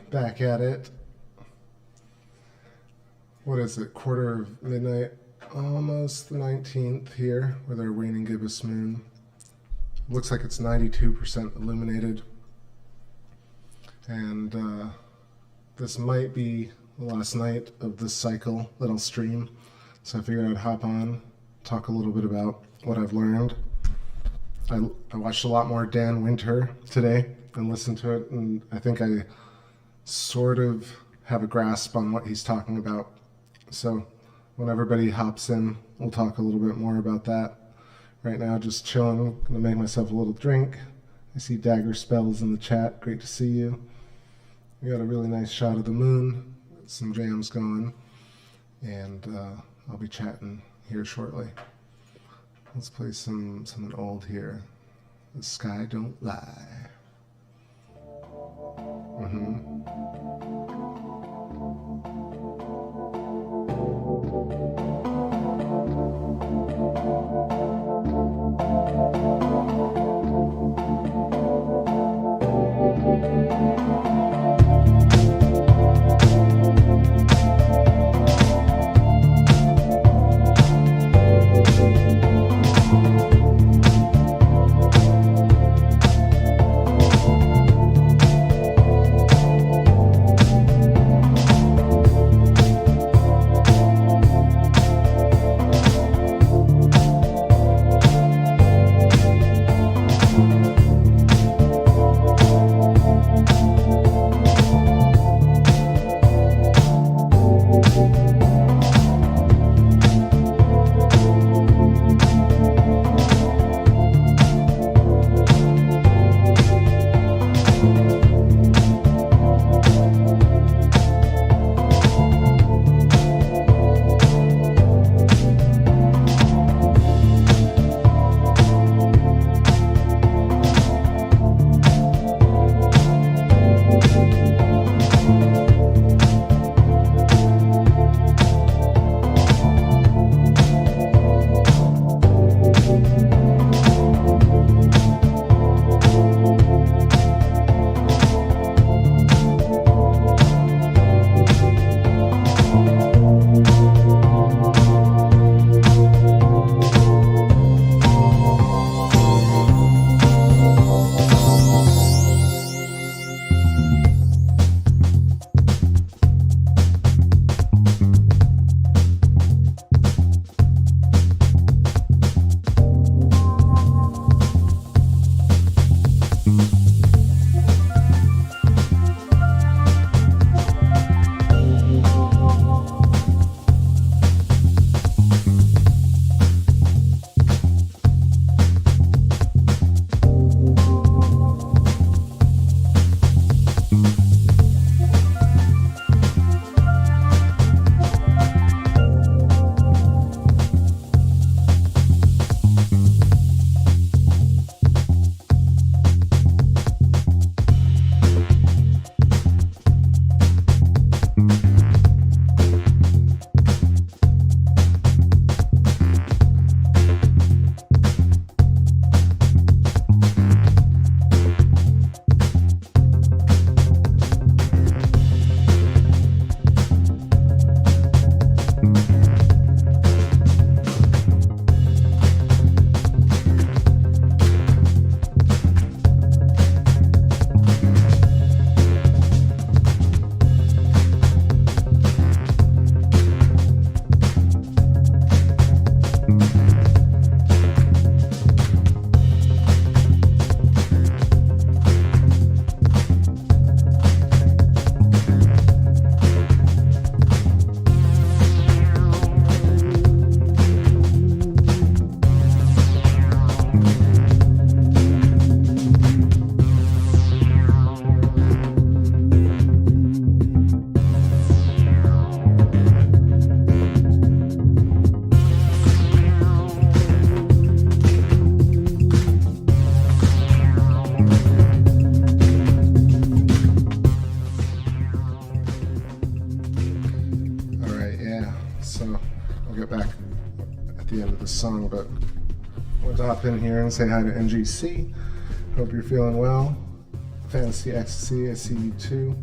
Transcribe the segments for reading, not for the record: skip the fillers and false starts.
Back at it. What is it? Quarter of midnight, almost the 19th here with our waning gibbous moon. Looks like it's 92% illuminated, and this might be the last night of this cycle that I'll stream. So I figured I'd hop on, talk a little bit about what I've learned. I watched a lot more Dan Winter today and listened to it, and I think I sort of have a grasp on what he's talking about. So when everybody hops in, we'll talk a little bit more about that. Right now, just chilling, gonna make myself a little drink. I see Dagger Spells in the chat, great to see you. We got a really nice shot of the moon, some jams going, and I'll be chatting here shortly. Let's play something old here. The Sky Don't Lie. song, but I want to hop in here and say hi to NGC. Hope you're feeling well. Fantasy Ecstasy, I see you too.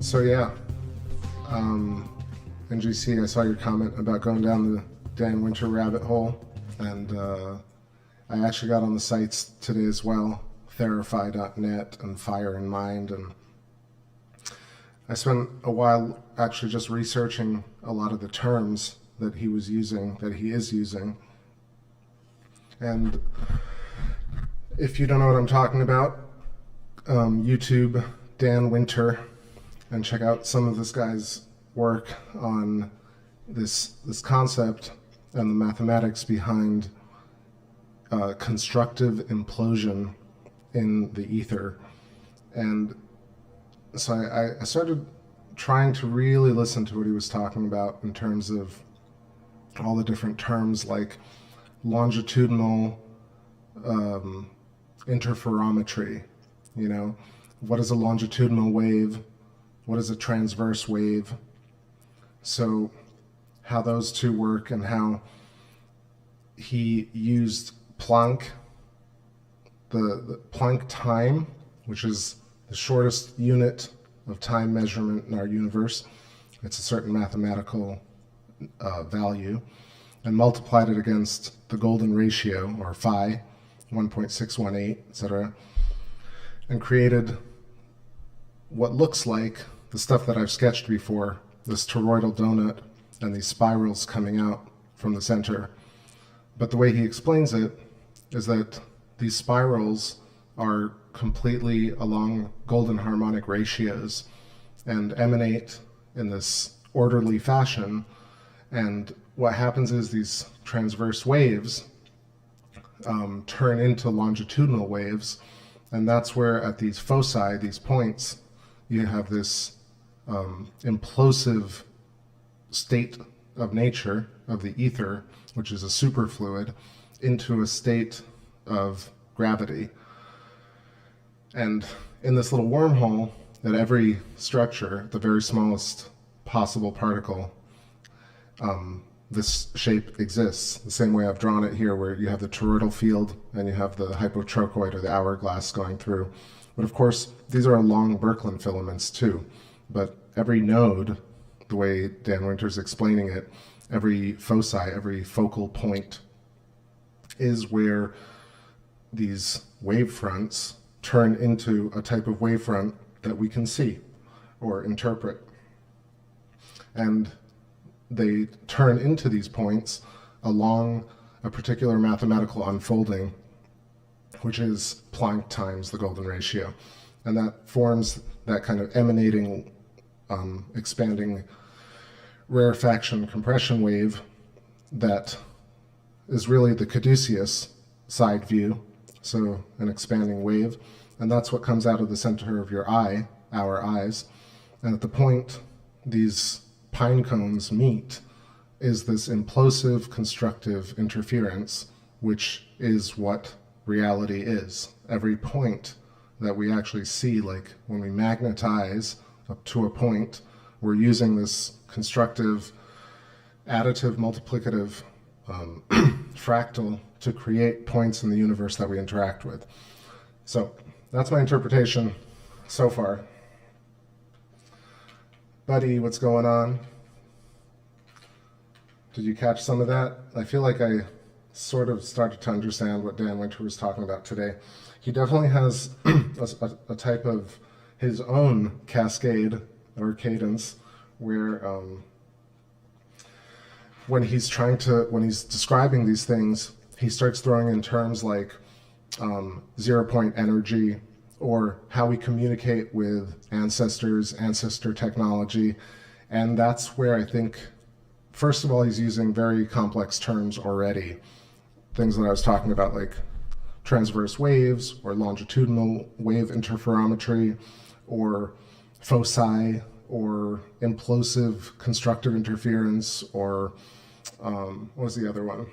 So yeah, NGC, I saw your comment about going down the Dan Winter rabbit hole, and I actually got on the sites today as well, Therify.net and Fire in Mind, and I spent a while actually just researching a lot of the terms that he is using. And if you don't know what I'm talking about, YouTube Dan Winter and check out some of this guy's work on this concept and the mathematics behind constructive implosion in the ether. And so I started trying to really listen to what he was talking about in terms of all the different terms like longitudinal interferometry. You know, what is a longitudinal wave? What is a transverse wave? So how those two work, and how he used Planck, the Planck time, which is the shortest unit of time measurement in our universe. It's a certain mathematical value, and multiplied it against the golden ratio, or phi, 1.618, etc., and created what looks like the stuff that I've sketched before, this toroidal donut and these spirals coming out from the center. But the way he explains it is that these spirals are completely along golden harmonic ratios and emanate in this orderly fashion. And what happens is these transverse waves turn into longitudinal waves, and that's where at these foci, these points, you have this implosive state of nature of the ether, which is a superfluid, into a state of gravity. And in this little wormhole, at every structure, the very smallest possible particle, this shape exists, the same way I've drawn it here, where you have the toroidal field and you have the hypotrochoid, or the hourglass, going through. But of course, these are long Birkeland filaments too. But every node, the way Dan Winter's explaining it, every foci, every focal point, is where these wave fronts turn into a type of wavefront that we can see or interpret. And they turn into these points along a particular mathematical unfolding, which is Planck times the golden ratio. And that forms that kind of emanating, expanding rarefaction compression wave that is really the caduceus side view, so an expanding wave. And that's what comes out of the center of your eye, our eyes. And at the point these pine cones meet is this implosive constructive interference, which is what reality is. Every point that we actually see, like when we magnetize up to a point, we're using this constructive, additive, multiplicative fractal to create points in the universe that we interact with. So that's my interpretation so far. Buddy, what's going on? Did you catch some of that? I feel like I sort of started to understand what Dan Winter was talking about today. He definitely has a type of his own cascade or cadence where when he's describing these things, he starts throwing in terms like 0-point energy, or how we communicate with ancestors, ancestor technology. And that's where I think, first of all, he's using very complex terms already. Things that I was talking about, like transverse waves, or longitudinal wave interferometry, or foci, or implosive constructive interference, or what was the other one?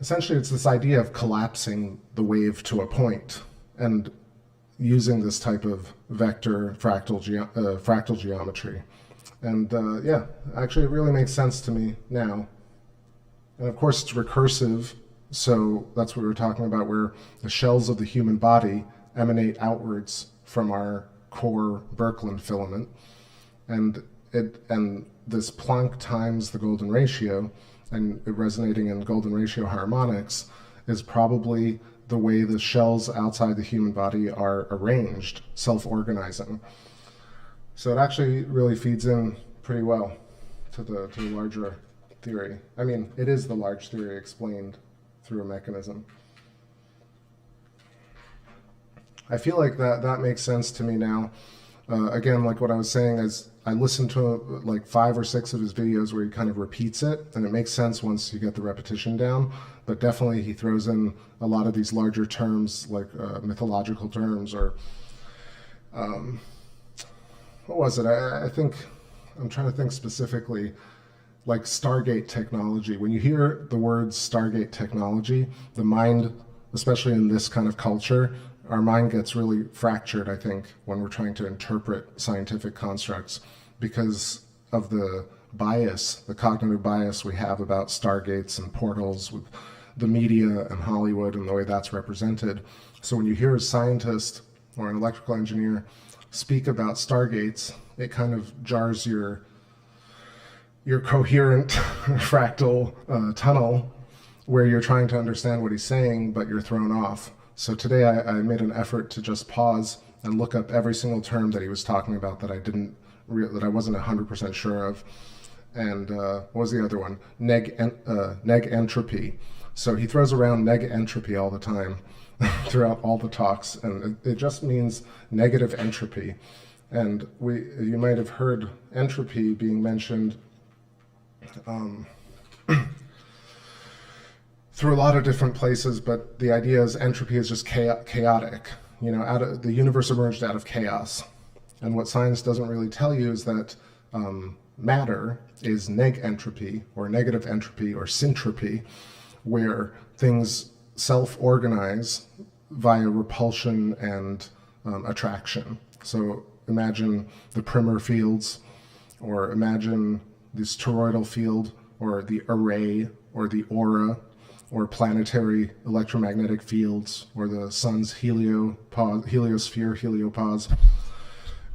Essentially, it's this idea of collapsing the wave to a point and using this type of vector fractal geometry. And yeah, actually it really makes sense to me now. And of course it's recursive, so that's what we were talking about, where the shells of the human body emanate outwards from our core Birkeland filament. And this Planck times the golden ratio, and it resonating in golden ratio harmonics, is probably the way the shells outside the human body are arranged, self-organizing. So it actually really feeds in pretty well to the larger theory. I mean, it is the large theory explained through a mechanism. I feel like that makes sense to me now. Again, like what I was saying, is I listened to like 5 or 6 of his videos where he kind of repeats it, and it makes sense once you get the repetition down. But definitely he throws in a lot of these larger terms, like mythological terms, or what was it? I think, I'm trying to think specifically, like Stargate technology. When you hear the words Stargate technology, the mind, especially in this kind of culture, our mind gets really fractured, I think, when we're trying to interpret scientific constructs because of the bias, the cognitive bias we have about stargates and portals with the media and Hollywood and the way that's represented. So when you hear a scientist or an electrical engineer speak about stargates, it kind of jars your coherent fractal tunnel where you're trying to understand what he's saying, but you're thrown off. So today I made an effort to just pause and look up every single term that he was talking about that I wasn't 100% sure of. And what was the other one? Neg entropy. So he throws around neg entropy all the time throughout all the talks, and it just means negative entropy. And you might have heard entropy being mentioned through a lot of different places, but the idea is entropy is just chaotic. You know, the universe emerged out of chaos. And what science doesn't really tell you is that matter is neg entropy, or negative entropy, or syntropy, where things self-organize via repulsion and attraction. So imagine the Primer fields, or imagine this toroidal field, or the array, or the aura, or planetary electromagnetic fields, or the sun's heliosphere, heliopause,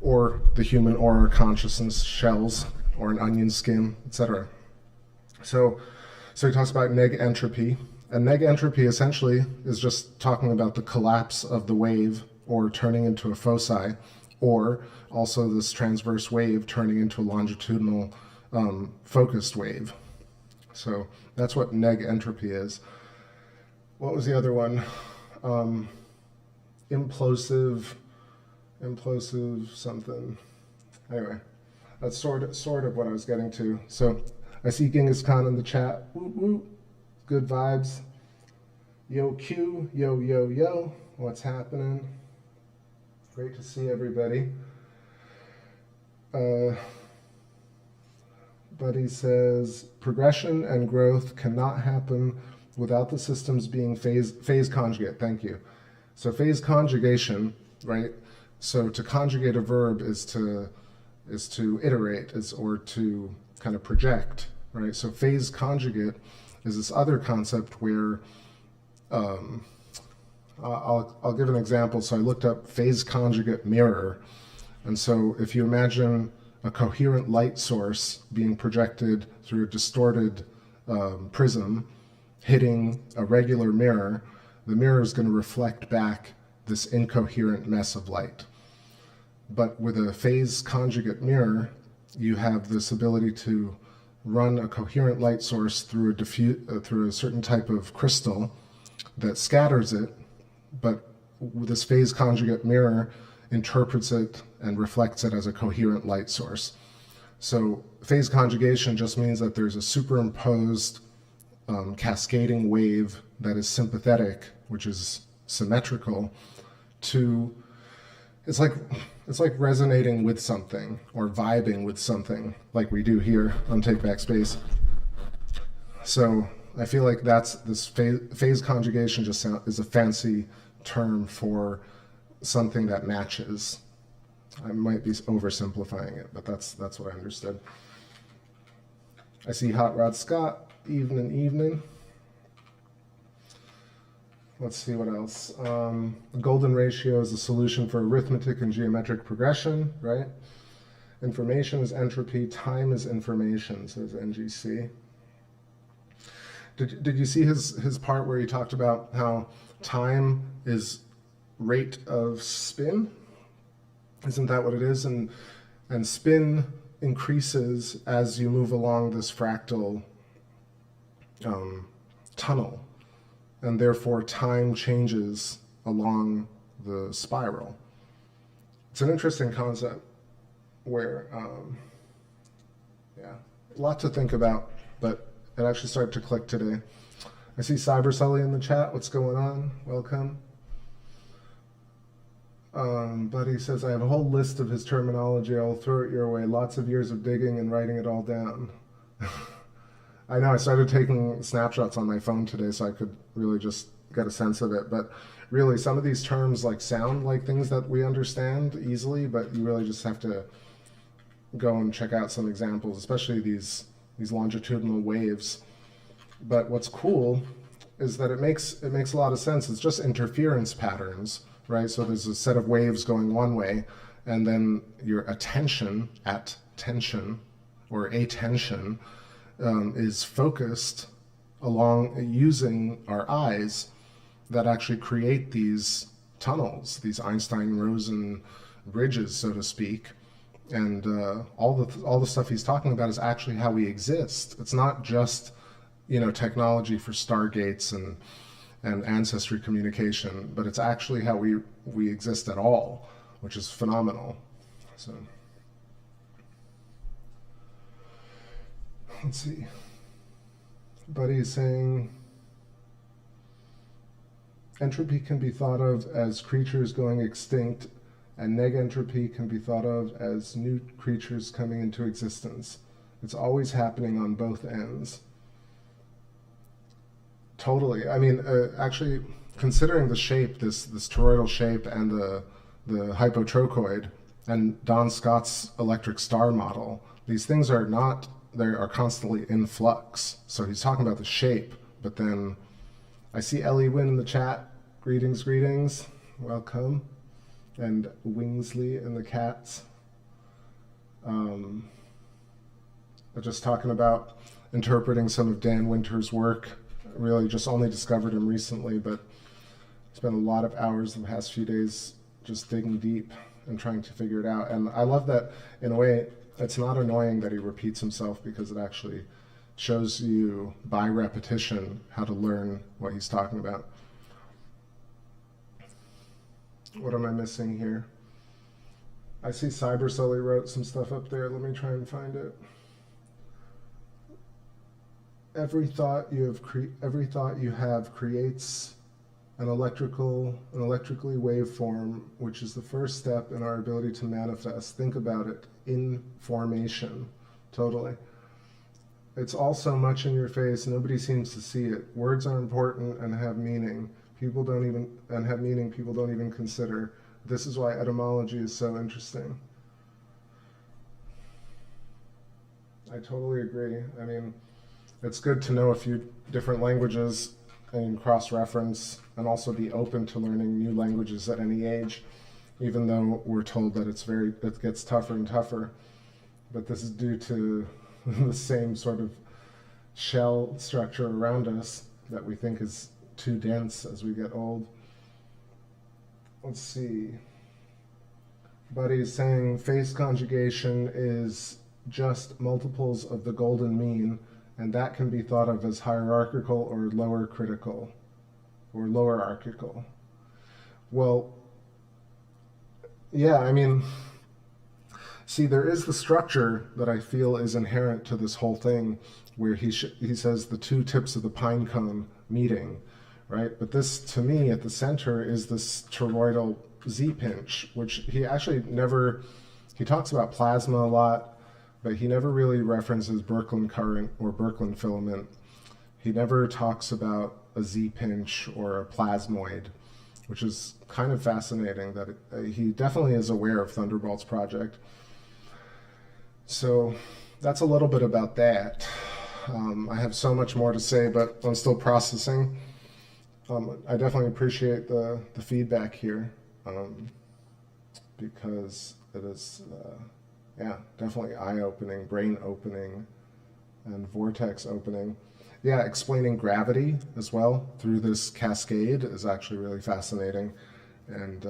or the human aura consciousness shells, or an onion skin, etc. So he talks about neg entropy, and neg entropy essentially is just talking about the collapse of the wave, or turning into a foci, or also this transverse wave turning into a longitudinal focused wave. So that's what neg entropy is. What was the other one? Implosive something. Anyway, that's sort of what I was getting to. So I see Genghis Khan in the chat. Woo woo. Good vibes. Yo Q, yo. What's happening? Great to see everybody. Buddy says, progression and growth cannot happen without the systems being phase conjugate. Thank you. So phase conjugation, right? So to conjugate a verb is to iterate, or to kind of project, right? So phase conjugate is this other concept where, I'll give an example. So I looked up phase conjugate mirror. And so if you imagine a coherent light source being projected through a distorted prism hitting a regular mirror, the mirror is going to reflect back this incoherent mess of light. But with a phase conjugate mirror, you have this ability to run a coherent light source through through a certain type of crystal that scatters it, but this phase conjugate mirror interprets it and reflects it as a coherent light source. So phase conjugation just means that there's a superimposed cascading wave that is sympathetic, which is symmetrical, to it's like resonating with something or vibing with something, like we do here on TakeBackSpace. So I feel like that's this phase conjugation is a fancy term for something that matches. I might be oversimplifying it, but that's what I understood. I see Hot Rod Scott, evening. Let's see what else. The golden ratio is a solution for arithmetic and geometric progression, right? Information is entropy, time is information, says NGC. Did you see his part where he talked about how time is rate of spin? Isn't that what it is? And spin increases as you move along this fractal tunnel, and therefore time changes along the spiral. It's an interesting concept where, yeah, a lot to think about, but it actually started to click today. I see Cyber Sully in the chat. What's going on? Welcome. Buddy says, I have a whole list of his terminology. I'll throw it your way. Lots of years of digging and writing it all down. I know, I started taking snapshots on my phone today so I could really just get a sense of it. But really, some of these terms like sound like things that we understand easily, but you really just have to go and check out some examples, especially these longitudinal waves. But what's cool is that it makes a lot of sense. It's just interference patterns, right? So there's a set of waves going one way, and then your attention at tension or attention is focused along using our eyes that actually create these tunnels, these Einstein-Rosen bridges, so to speak. And all the stuff he's talking about is actually how we exist. It's not just, you know, technology for stargates and ancestry communication, but it's actually how we exist at all, which is phenomenal. So let's see. Buddy is saying entropy can be thought of as creatures going extinct, and negentropy can be thought of as new creatures coming into existence. It's always happening on both ends. Totally. I mean, actually, considering the shape, this toroidal shape, and the hypotrochoid, and Don Scott's electric star model, these things are not, they are constantly in flux. So he's talking about the shape, but then I see Ellie Wynn in the chat. Greetings, welcome. And Wingsley and the cats. Just talking about interpreting some of Dan Winter's work. Really just only discovered him recently, but spent a lot of hours the past few days just digging deep and trying to figure it out. And I love that, in a way, it's not annoying that he repeats himself, because it actually shows you by repetition how to learn what he's talking about. What am I missing here? I see Cyber Sully wrote some stuff up there. Let me try and find it. Every thought you have creates an electrically waveform, which is the first step in our ability to manifest. Think about it. Information. Totally. It's all so much in your face. Nobody seems to see it. Words are important and have meaning. People don't even consider. This is why etymology is so interesting. I totally agree. I mean, it's good to know a few different languages and cross-reference, and also be open to learning new languages at any age, even though we're told that it gets tougher and tougher. But this is due to the same sort of shell structure around us that we think is too dense as we get old. Let's see. Buddy is saying phase conjugation is just multiples of the golden mean, and that can be thought of as hierarchical or lower critical, or lower archical. Well, yeah, I mean, see, there is the structure that I feel is inherent to this whole thing, where he says the two tips of the pine cone meeting, right? But this, to me, at the center is this toroidal Z-pinch, which he actually never, he talks about plasma a lot, but he never really references Birkeland current or Birkeland filament. He never talks about a Z-pinch or a plasmoid. which is kind of fascinating that he definitely is aware of Thunderbolts Project. So that's a little bit about that. I have so much more to say, but I'm still processing. I definitely appreciate the feedback here, because it is, yeah, definitely eye-opening, brain-opening, and vortex-opening. Yeah, explaining gravity as well through this cascade is actually really fascinating. And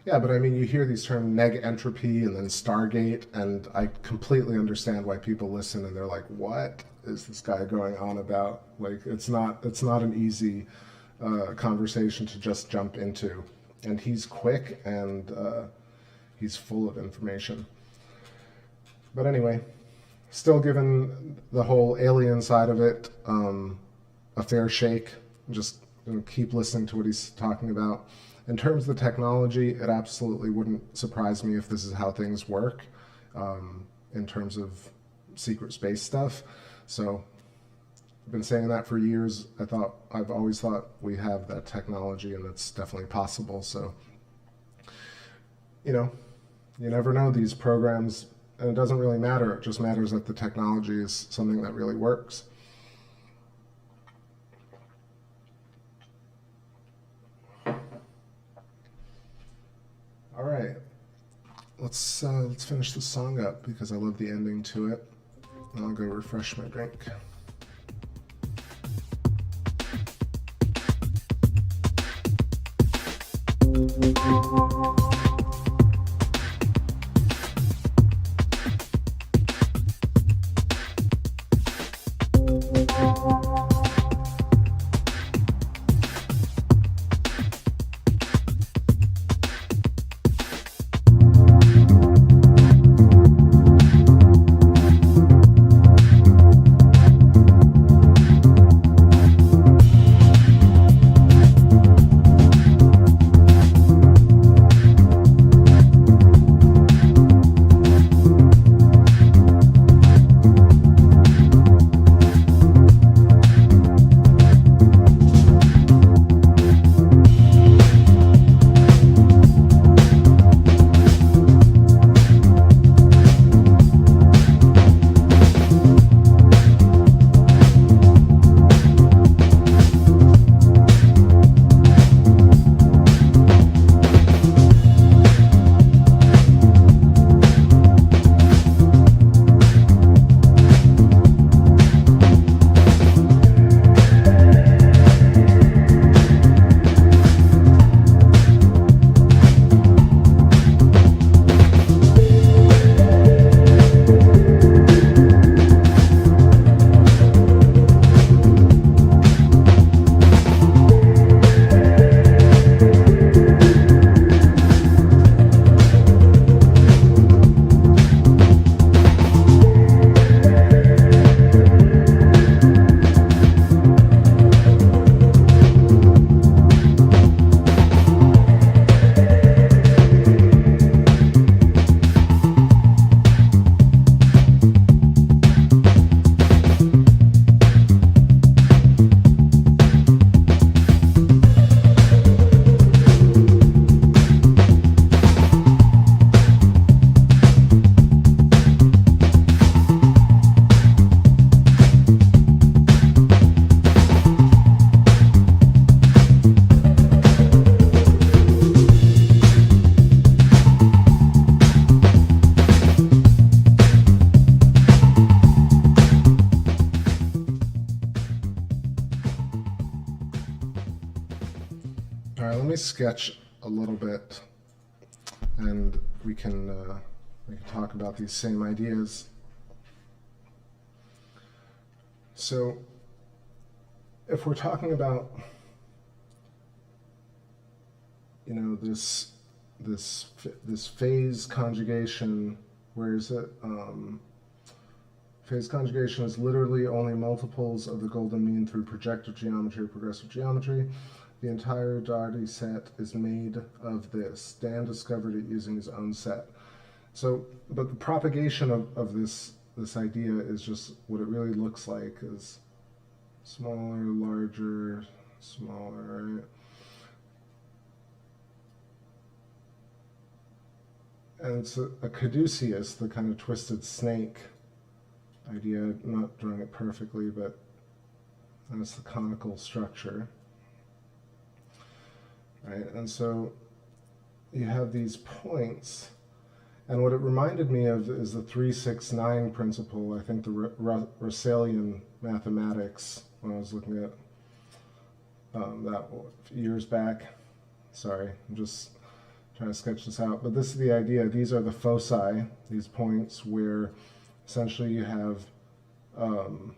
yeah, but I mean, you hear these terms neg entropy and then Stargate, and I completely understand why people listen and they're like, what is this guy going on about? Like, it's not an easy conversation to just jump into. And he's quick and he's full of information. But anyway, still giving the whole alien side of it a fair shake. Just keep listening to what he's talking about. In terms of the technology, it absolutely wouldn't surprise me if this is how things work in terms of secret space stuff. So I've been saying that for years. I've always thought we have that technology, and it's definitely possible. So, you know, you never know these programs, and it doesn't really matter. It just matters that the technology is something that really works. All right, let's finish the song up because I love the ending to it. And I'll go refresh my drink. Sketch a little bit, and we can talk about these same ideas. So, if we're talking about, you know, this phase conjugation, where is it? Phase conjugation is literally only multiples of the golden mean through projective geometry or progressive geometry. The entire Doherty set is made of this. Dan discovered it using his own set. So, but the propagation of this idea is just what it really looks like is smaller, larger, smaller, right? it's a caduceus, the kind of twisted snake idea. I'm not drawing it perfectly, but that's the conical structure. Right, and so you have these points, and what it reminded me of is the 369 principle. I think the Russellian mathematics, when I was looking at that years back. Sorry, I'm just trying to sketch this out, but this is the idea. These are the foci, these points where essentially you have, so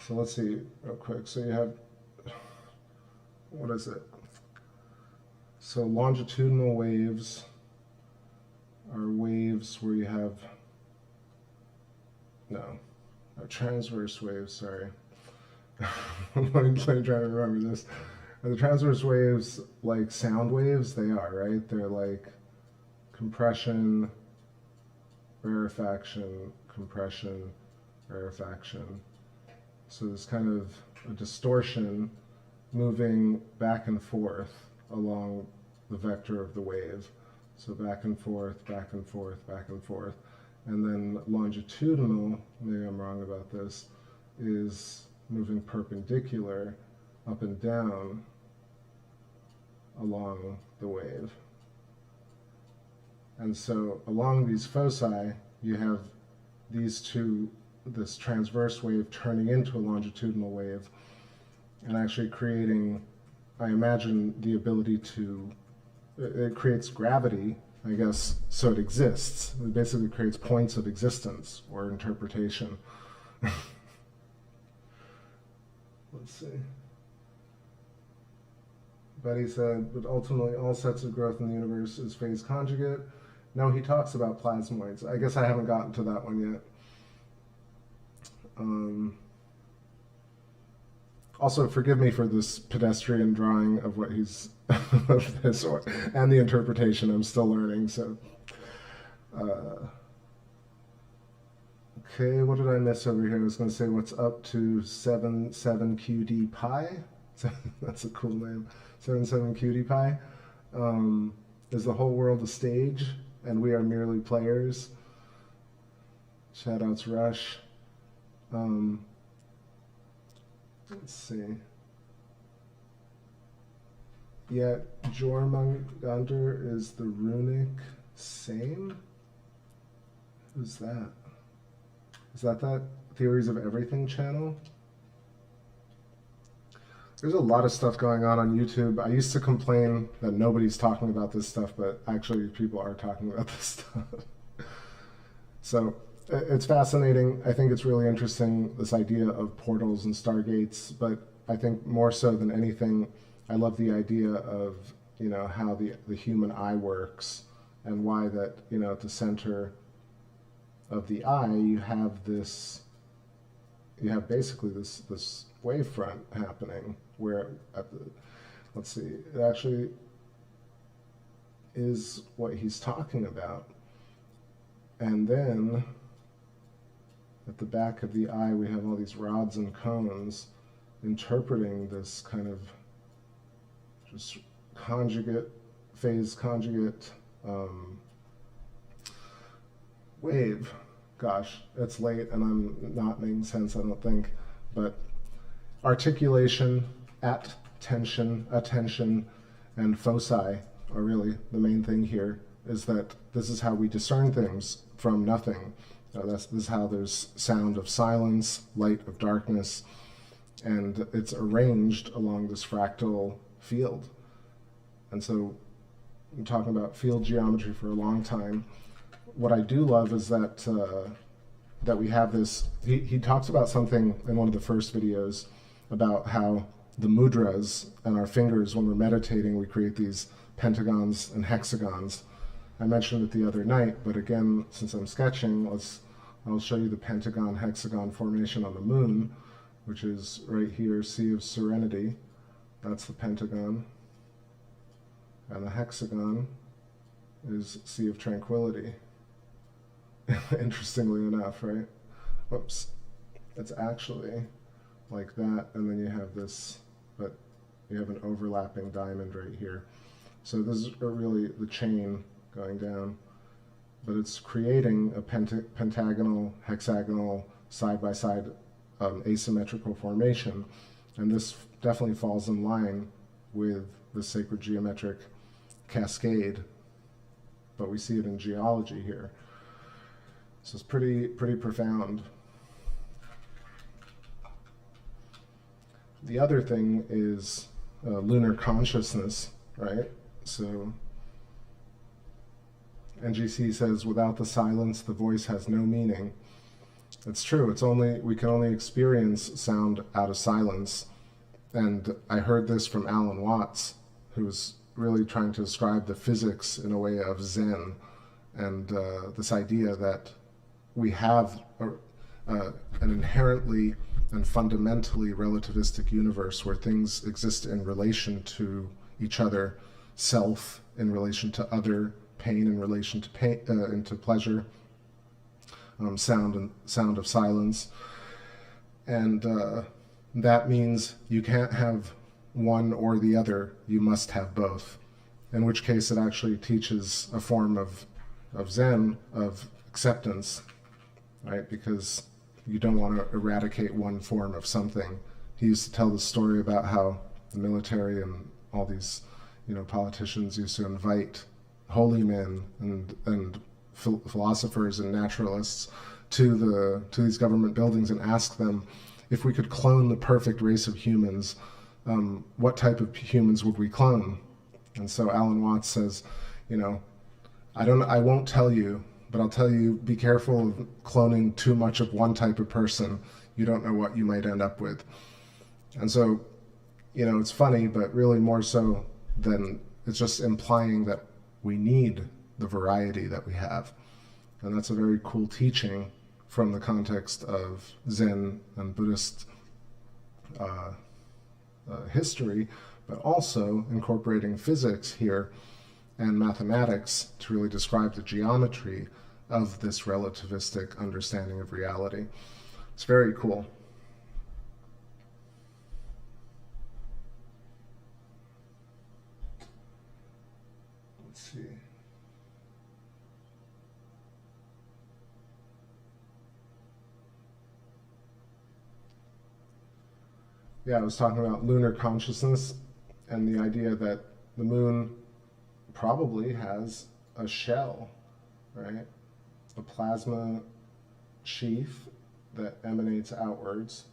let's see real quick. So you have, what is it? So longitudinal waves are waves where you have, transverse waves, sorry. Let me try to remember this. Are the transverse waves like sound waves? They are, right? They're like compression, rarefaction, compression, rarefaction. So there's kind of a distortion moving back and forth along the vector of the wave. So back and forth, back and forth, back and forth. And then longitudinal, maybe I'm wrong about this, is moving perpendicular up and down along the wave. And so along these foci, you have these two, this transverse wave turning into a longitudinal wave and actually creating, I imagine, the ability to, it creates gravity, I guess, so it exists. It basically creates points of existence or interpretation. Let's see. Betty said, but ultimately all sets of growth in the universe is phase conjugate. No, he talks about plasmoids. I guess I haven't gotten to that one yet. Also, forgive me for this pedestrian drawing of what he's, of this, and the interpretation. I'm still learning, so. Okay, what did I miss over here? I was going to say what's up to 77QD Pi. That's a cool name. 77QD Pi. Is the whole world a stage, and we are merely players? Shoutouts Rush. Let's see. Yet Jormungandr is the runic same? Who's that? Is that Theories of Everything channel? There's a lot of stuff going on YouTube. I used to complain that nobody's talking about this stuff, but actually people are talking about this stuff. So it's fascinating. I think it's really interesting, this idea of portals and stargates, but I think more so than anything, I love the idea of, you know, how the human eye works and why that, you know, at the center of the eye, you have basically this wavefront happening where, let's see, it actually is what he's talking about. And then at the back of the eye, we have all these rods and cones interpreting this kind of just conjugate, phase conjugate wave. Gosh, it's late and I'm not making sense, I don't think. But articulation, attention, and foci are really the main thing here, is that this is how we discern things from nothing. This is how there's sound of silence, light of darkness, and it's arranged along this fractal field. And so I'm talking about field geometry for a long time. What I do love is that that we have this, he talks about something in one of the first videos about how the mudras and our fingers, when we're meditating, we create these pentagons and hexagons. I mentioned it the other night, but again, since I'm sketching, I'll show you the pentagon hexagon formation on the moon, which is right here, Sea of Serenity. That's the pentagon. And the hexagon is Sea of Tranquility. Interestingly enough, right? Whoops. It's actually like that, and then you have this, but you have an overlapping diamond right here. So this is really the chain going down. but it's creating a pentagonal, hexagonal, side-by-side asymmetrical formation. And this definitely falls in line with the sacred geometric cascade, but we see it in geology here. So it's pretty profound. The other thing is lunar consciousness, right? So NGC says, without the silence, the voice has no meaning. It's true. We can only experience sound out of silence. And I heard this from Alan Watts, who's really trying to describe the physics in a way of Zen, and this idea that we have an inherently and fundamentally relativistic universe where things exist in relation to each other, self in relation to other, pain in relation to pain, into pleasure, sound of silence, and that means you can't have one or the other, you must have both, in which case it actually teaches a form of Zen, of acceptance, right? Because you don't want to eradicate one form of something. He used to tell the story about how the military and all these, politicians used to invite holy men and philosophers and naturalists to these government buildings and ask them, if we could clone the perfect race of humans, what type of humans would we clone? And so Alan Watts says, I won't tell you, but I'll tell you, be careful of cloning too much of one type of person. You don't know what you might end up with. And so, it's funny, but really more so than it's just implying that we need the variety that we have. And that's a very cool teaching from the context of Zen and Buddhist history, but also incorporating physics here and mathematics to really describe the geometry of this relativistic understanding of reality. It's very cool. Let's see. Yeah, I was talking about lunar consciousness and the idea that the moon probably has a shell, right? A plasma sheath that emanates outwards.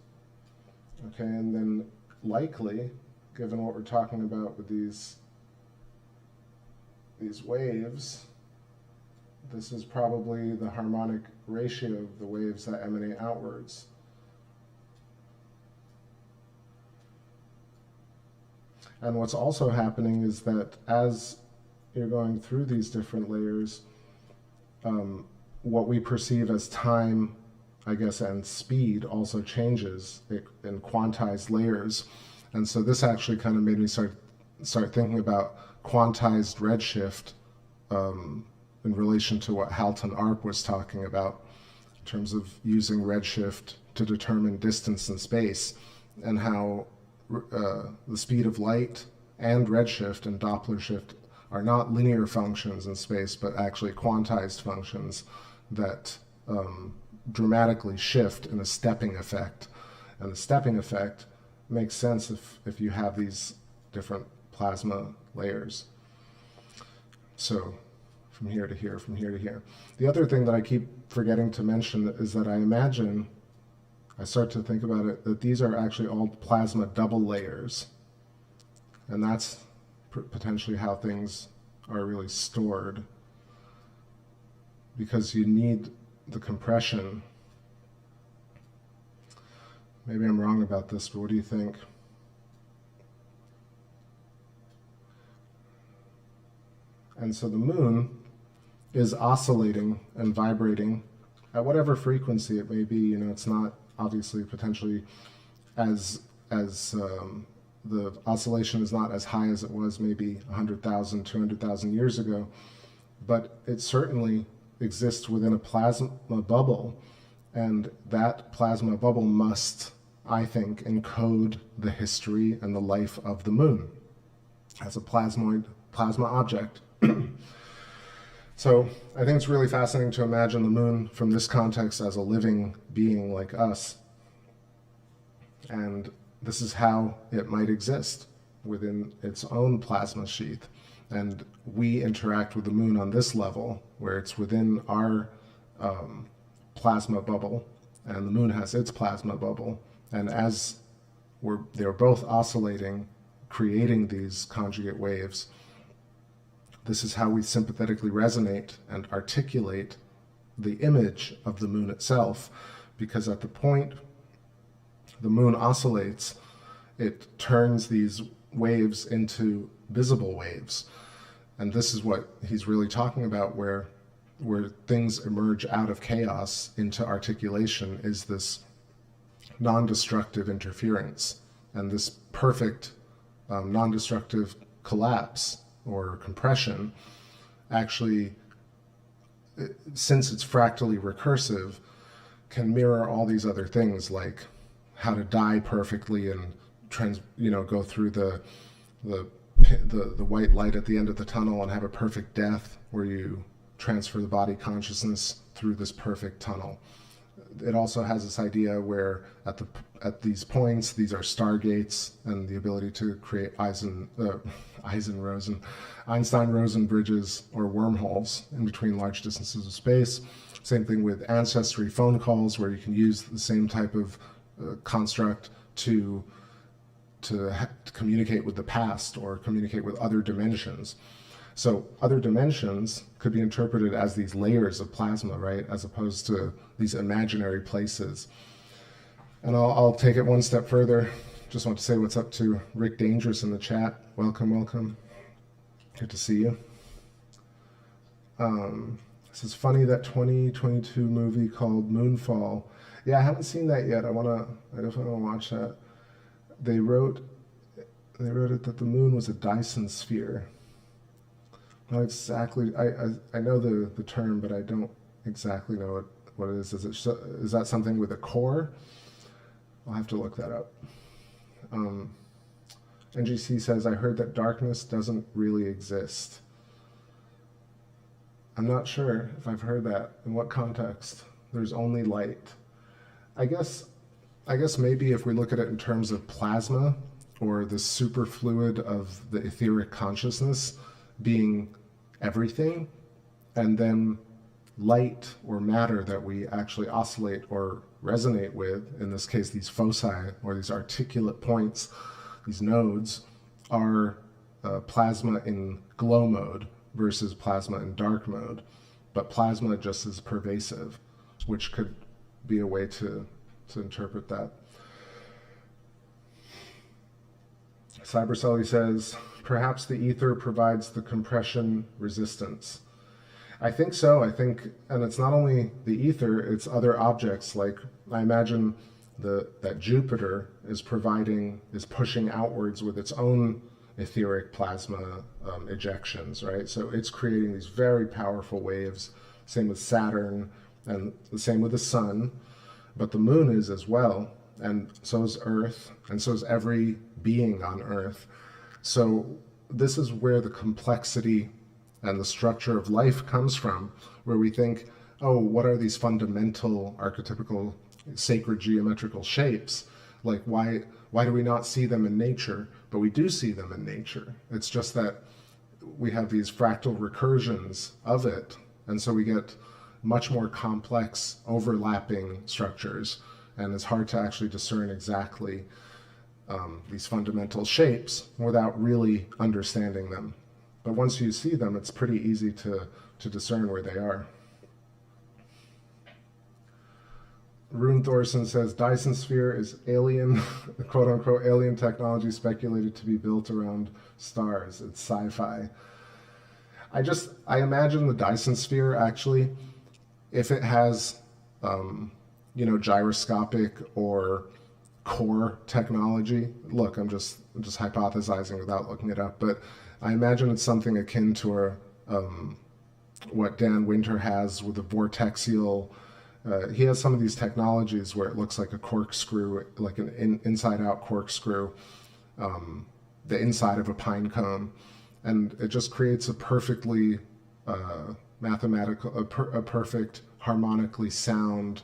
Okay, and then likely, given what we're talking about with these waves, this is probably the harmonic ratio of the waves that emanate outwards. And what's also happening is that as you're going through these different layers, what we perceive as time, I guess, and speed also changes in quantized layers. And so this actually kind of made me start thinking about quantized redshift in relation to what Halton ARP was talking about in terms of using redshift to determine distance in space, and how the speed of light and redshift and Doppler shift are not linear functions in space, but actually quantized functions that dramatically shift in a stepping effect. And the stepping effect makes sense if you have these different plasma layers. So from here to here, from here to here. The other thing that I keep forgetting to mention is that I start to think about it, that these are actually all plasma double layers. And that's potentially how things are really stored, because you need the compression. Maybe I'm wrong about this, but what do you think? And so the moon is oscillating and vibrating at whatever frequency it may be. It's not obviously potentially as the oscillation is not as high as it was maybe 100,000, 200,000 years ago, but it certainly exists within a plasma bubble, and that plasma bubble must, I think, encode the history and the life of the moon as a plasma object. So I think it's really fascinating to imagine the moon from this context as a living being like us. And this is how it might exist within its own plasma sheath. And we interact with the moon on this level, where it's within our plasma bubble, and the moon has its plasma bubble. And as they're both oscillating, creating these conjugate waves, this is how we sympathetically resonate and articulate the image of the moon itself, because at the point the moon oscillates, it turns these waves into visible waves. And this is what he's really talking about, where things emerge out of chaos into articulation, is this non-destructive interference and this perfect non-destructive collapse or compression. Actually, since it's fractally recursive, can mirror all these other things, like how to die perfectly and go through the white light at the end of the tunnel and have a perfect death, where you transfer the body consciousness through this perfect tunnel. It also has this idea where at these points, these are stargates, and the ability to create Einstein-Rosen bridges or wormholes in between large distances of space. Same thing with ancestry phone calls, where you can use the same type of construct to communicate with the past or communicate with other dimensions. So other dimensions could be interpreted as these layers of plasma, right, as opposed to these imaginary places. And I'll take it one step further. Just want to say what's up to Rick Dangerous in the chat. Welcome, welcome. Good to see you. This is funny, that 2022 movie called Moonfall. Yeah, I haven't seen that yet. I definitely want to watch that. They wrote it that the moon was a Dyson sphere. Not exactly. I know the term, but I don't exactly know what it is. Is that something with a core? I'll have to look that up. NGC says, I heard that darkness doesn't really exist. I'm not sure if I've heard that. In what context? There's only light. I guess maybe if we look at it in terms of plasma, or the superfluid of the etheric consciousness being everything, and then light or matter that we actually oscillate or resonate with, in this case these foci or these articulate points, these nodes, are plasma in glow mode versus plasma in dark mode. But plasma just is pervasive, which could be a way to interpret that. Cybercelly says, perhaps the ether provides the compression resistance. I think so. And it's not only the ether, it's other objects. Like, I imagine that Jupiter is pushing outwards with its own etheric plasma ejections, right? So it's creating these very powerful waves. Same with Saturn, and the same with the sun. But the moon is as well, and so is Earth, and so is every being on Earth. So this is where the complexity and the structure of life comes from, where we think, oh, what are these fundamental archetypical sacred geometrical shapes? Like, why do we not see them in nature? But we do see them in nature. It's just that we have these fractal recursions of it, and so we get much more complex overlapping structures, and it's hard to actually discern exactly these fundamental shapes without really understanding them. But once you see them, it's pretty easy to discern where they are. Rune Thorson says, Dyson sphere is alien, quote-unquote, alien technology speculated to be built around stars. It's sci-fi. I imagine the Dyson sphere, actually, if it has, gyroscopic or core technology. Look, I'm just hypothesizing without looking it up, but I imagine it's something akin to what Dan Winter has with the vortexial. He has some of these technologies where it looks like a corkscrew, like an inside-out corkscrew, the inside of a pine cone, and it just creates a perfectly mathematical, a perfect harmonically sound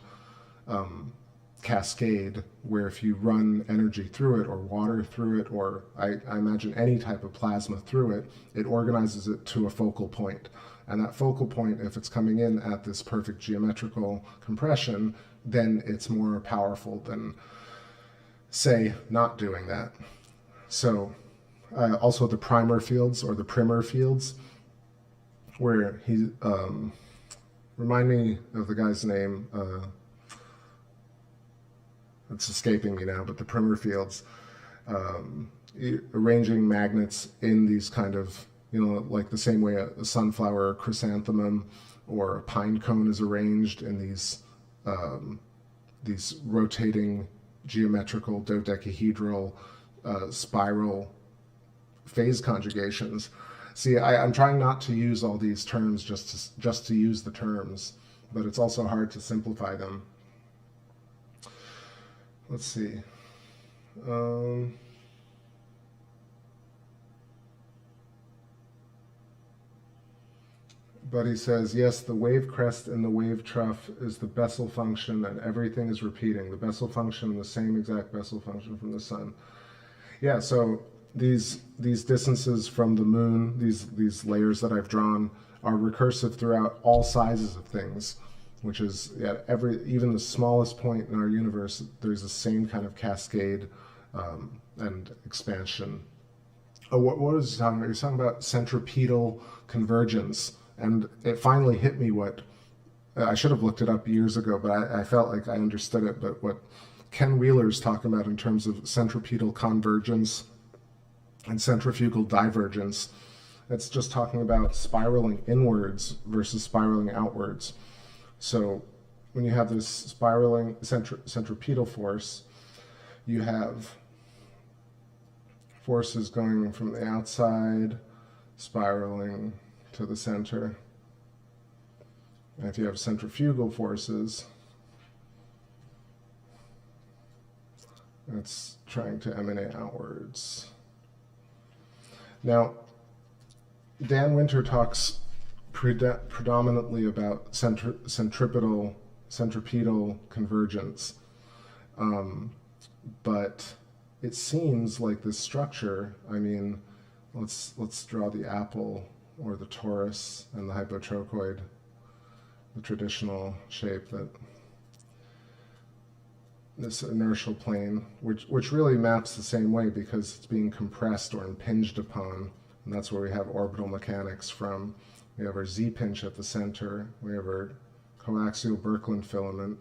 cascade, where if you run energy through it or water through it, or I imagine any type of plasma through it, it organizes it to a focal point. And that focal point, if it's coming in at this perfect geometrical compression, then it's more powerful than, say, not doing that. So also the primer fields or the primer fields, where he, remind me of the guy's name, it's escaping me now, but the primer fields, arranging magnets in these kind of, like the same way a sunflower or chrysanthemum or a pine cone is arranged in these rotating geometrical dodecahedral spiral phase conjugations. See, I'm trying not to use all these terms just to use the terms, but it's also hard to simplify them. Let's see. But he says, yes, the wave crest and the wave trough is the Bessel function, and everything is repeating. The Bessel function, the same exact Bessel function from the sun. Yeah, so these distances from the moon, these layers that I've drawn, are recursive throughout all sizes of things, which is, yeah, even the smallest point in our universe, there's the same kind of cascade and expansion. Oh, what was he talking about? He was talking about centripetal convergence. And it finally hit me what, I should have looked it up years ago, but I felt like I understood it, but what Ken Wheeler's talking about in terms of centripetal convergence and centrifugal divergence, it's just talking about spiraling inwards versus spiraling outwards. So when you have this spiraling centripetal force, you have forces going from the outside, spiraling to the center. And if you have centrifugal forces, it's trying to emanate outwards. Now, Dan Winter talks predominantly about centripetal convergence, but it seems like this structure, I mean, let's draw the apple or the torus and the hypotrochoid, the traditional shape, that this inertial plane, which really maps the same way because it's being compressed or impinged upon, and that's where we have orbital mechanics from. We have our Z-pinch at the center, we have our coaxial Birkeland filament,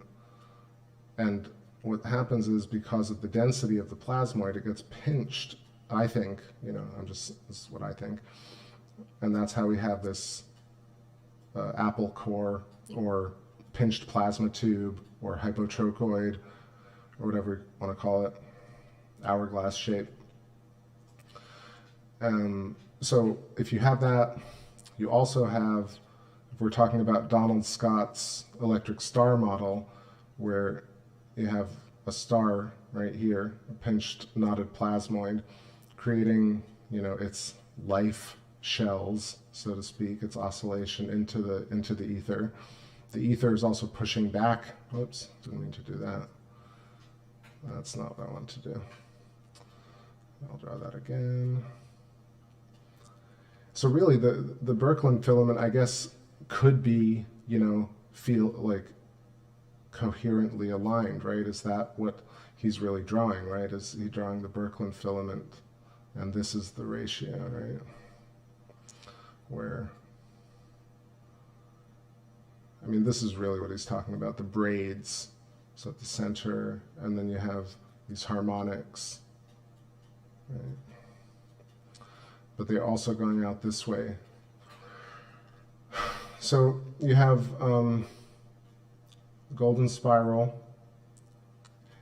and what happens is, because of the density of the plasmoid, it gets pinched, I think, this is what I think, and that's how we have this apple core, or pinched plasma tube, or hypotrochoid, or whatever you want to call it, hourglass shape. So if you have that, you also have, if we're talking about Donald Scott's electric star model, where you have a star right here, a pinched knotted plasmoid, creating, its life shells, so to speak, its oscillation into the ether. The ether is also pushing back. Oops, didn't mean to do that. That's not what I want to do. I'll draw that again. So really, the Birkeland filament, I guess, could be, feel like coherently aligned, right? Is that what he's really drawing, right? Is he drawing the Birkeland filament, and this is the ratio, right? Where, I mean, this is really what he's talking about, the braids. So at the center, and then you have these harmonics, right? But they're also going out this way. So you have golden spiral,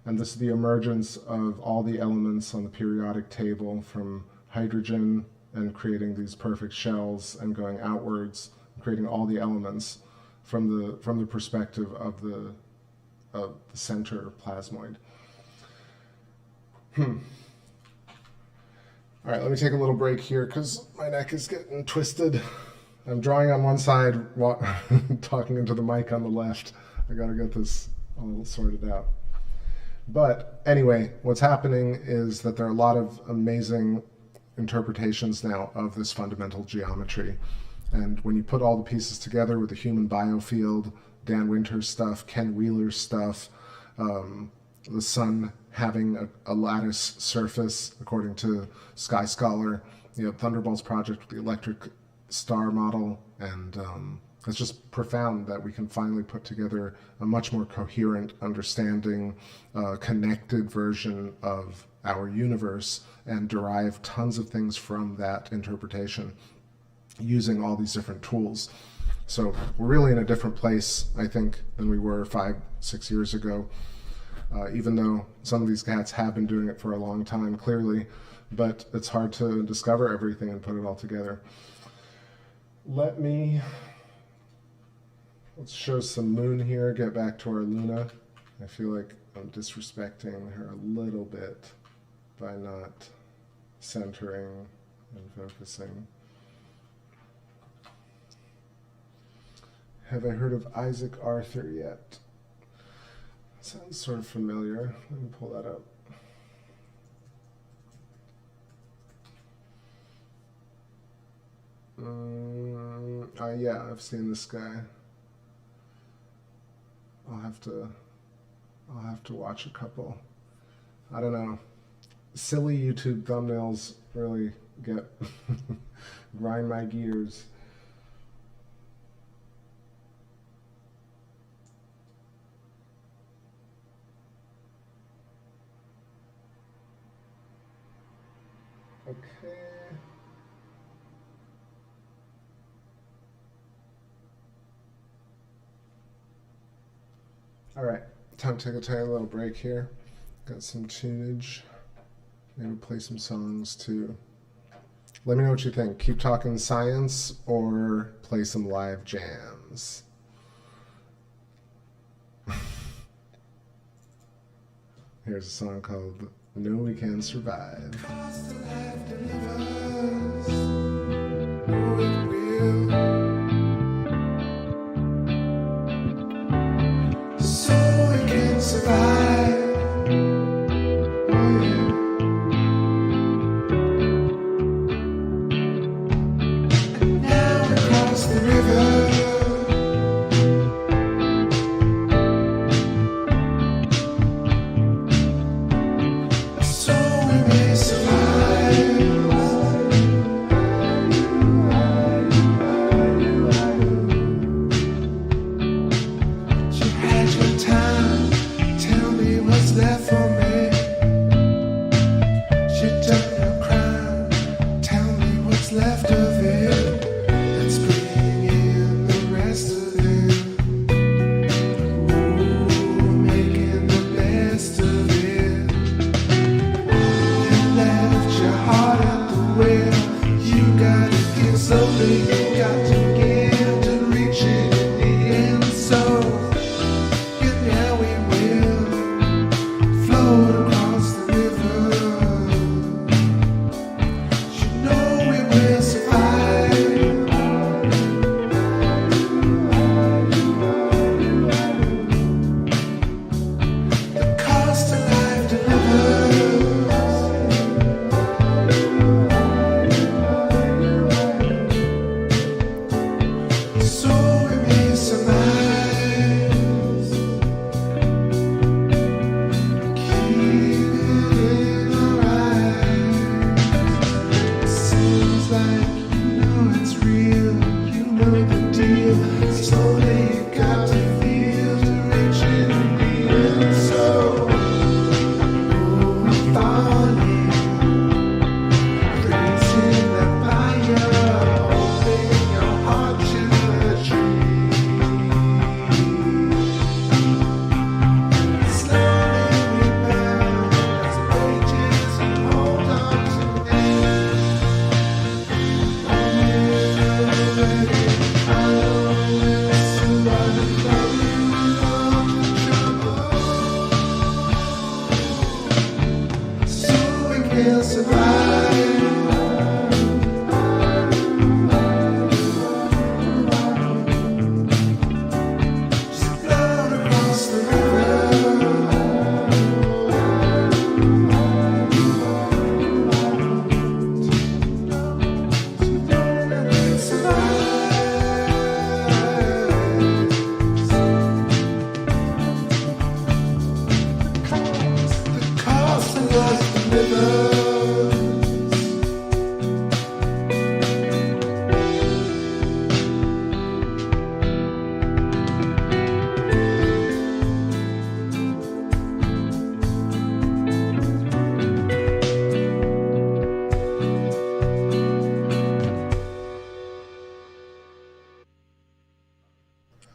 and this is the emergence of all the elements on the periodic table, from hydrogen and creating these perfect shells, and going outwards, creating all the elements from the perspective of the center plasmoid. All right, let me take a little break here because my neck is getting twisted. I'm drawing on one side, talking into the mic on the left. I gotta get this all sorted out. But anyway, what's happening is that there are a lot of amazing interpretations now of this fundamental geometry. And when you put all the pieces together with the human biofield, Dan Winter's stuff, Ken Wheeler's stuff, the sun having a lattice surface, according to Sky Scholar, you have Thunderbolts Project with the electric star model, and it's just profound that we can finally put together a much more coherent, understanding, connected version of our universe and derive tons of things from that interpretation using all these different tools. So we're really in a different place, I think, than we were 5-6 years ago, even though some of these cats have been doing it for a long time, clearly, but it's hard to discover everything and put it all together. Let's show some moon here, get back to our Luna. I feel like I'm disrespecting her a little bit by not centering and focusing. Have I heard of Isaac Arthur yet? Sounds sort of familiar. Let me pull that up. Yeah, I've seen this guy. I'll have to watch a couple. I don't know. Silly YouTube thumbnails really grind my gears. Okay. All right, time to take a tiny little break here. Got some tunage. Maybe play some songs too. Let me know what you think. Keep talking science or play some live jams. Here's a song called "No We Can Survive."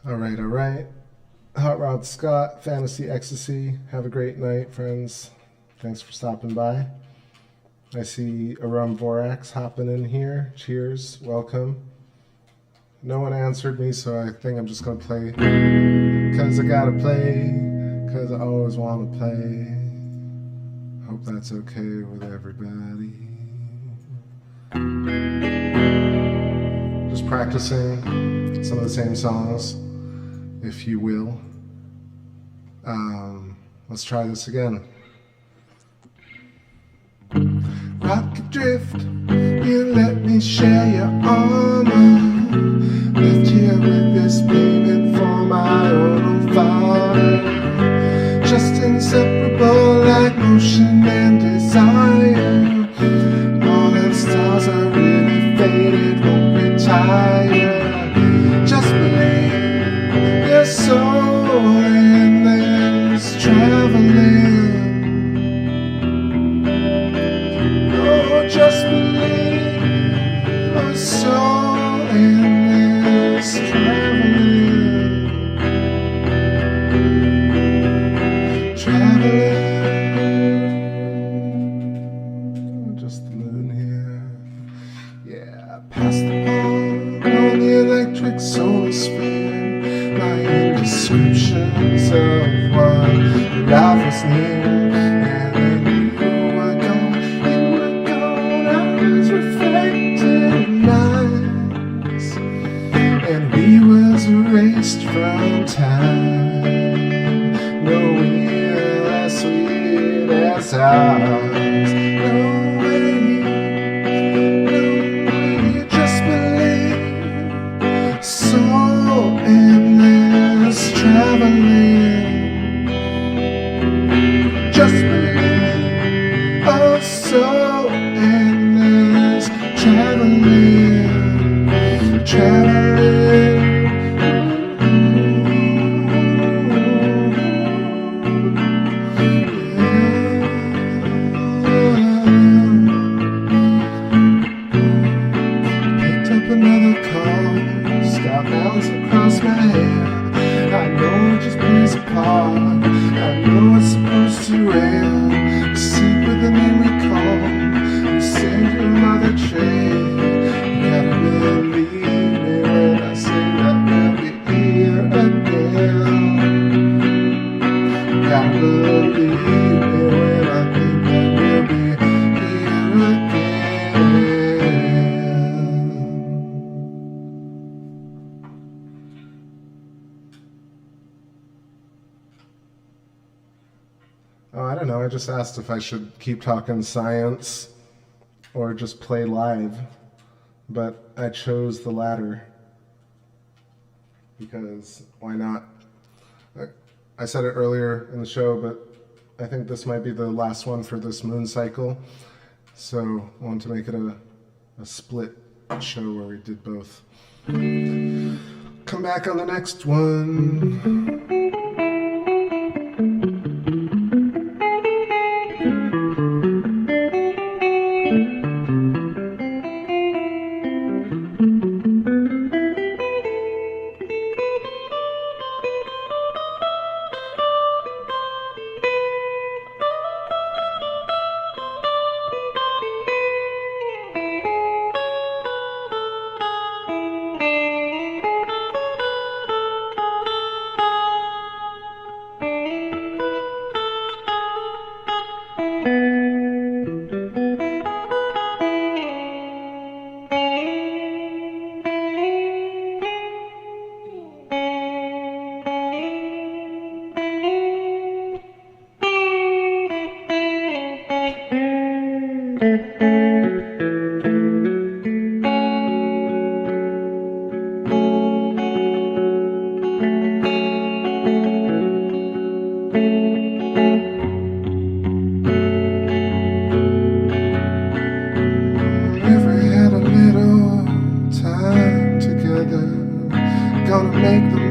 All right. Hot Rod Scott, Fantasy Ecstasy. Have a great night, friends. Thanks for stopping by. I see Aram Vorax hopping in here. Cheers, welcome. No one answered me, so I think I'm just gonna play. Cause I gotta play, cause I always wanna play. Hope that's okay with everybody. Just practicing some of the same songs, if you will. Let's try this again. Rocket drift, you let me share your armor. Left here with this payment for my own father. Just inseparable like motion and desire. All the stars are really faded, won't retire. Just believe your soul in this traveling. Oh, just believe your soul in this traveling. Traveling. Just the moon here. Yeah, past the pond on the electric solar sphere. My indescriptions of what life was near. And then you were gone, I was reflected in eyes. And we was erased from time. No wheel as sweet as ours. No way, just believe. Soul in this traveling. Just believe. Oh, soul in this traveling. Traveling. Picked up another call. Scout mountains across my head. I know it just plays a part. I know it's supposed to end. Sleep with the name we call. You send your mother trade. You gotta believe me when I say that we'll be here again. You gotta believe me when I think that we'll be here again. Oh, I don't know. I just asked if I should keep talking science or just play live, but I chose the latter because why not? I said it earlier in the show, but I think this might be the last one for this moon cycle, so I wanted to make it a split show where we did both. Come back on the next one.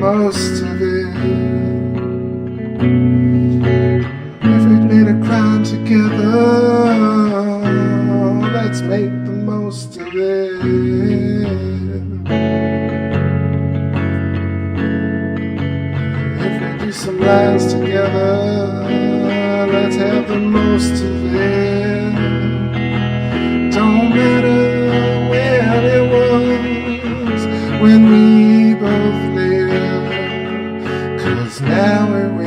Most of it. If we made a crime together, let's make the most of it. lines together, let's have the most of it. Don't matter when it was, when we both lived, 'cause now we're with.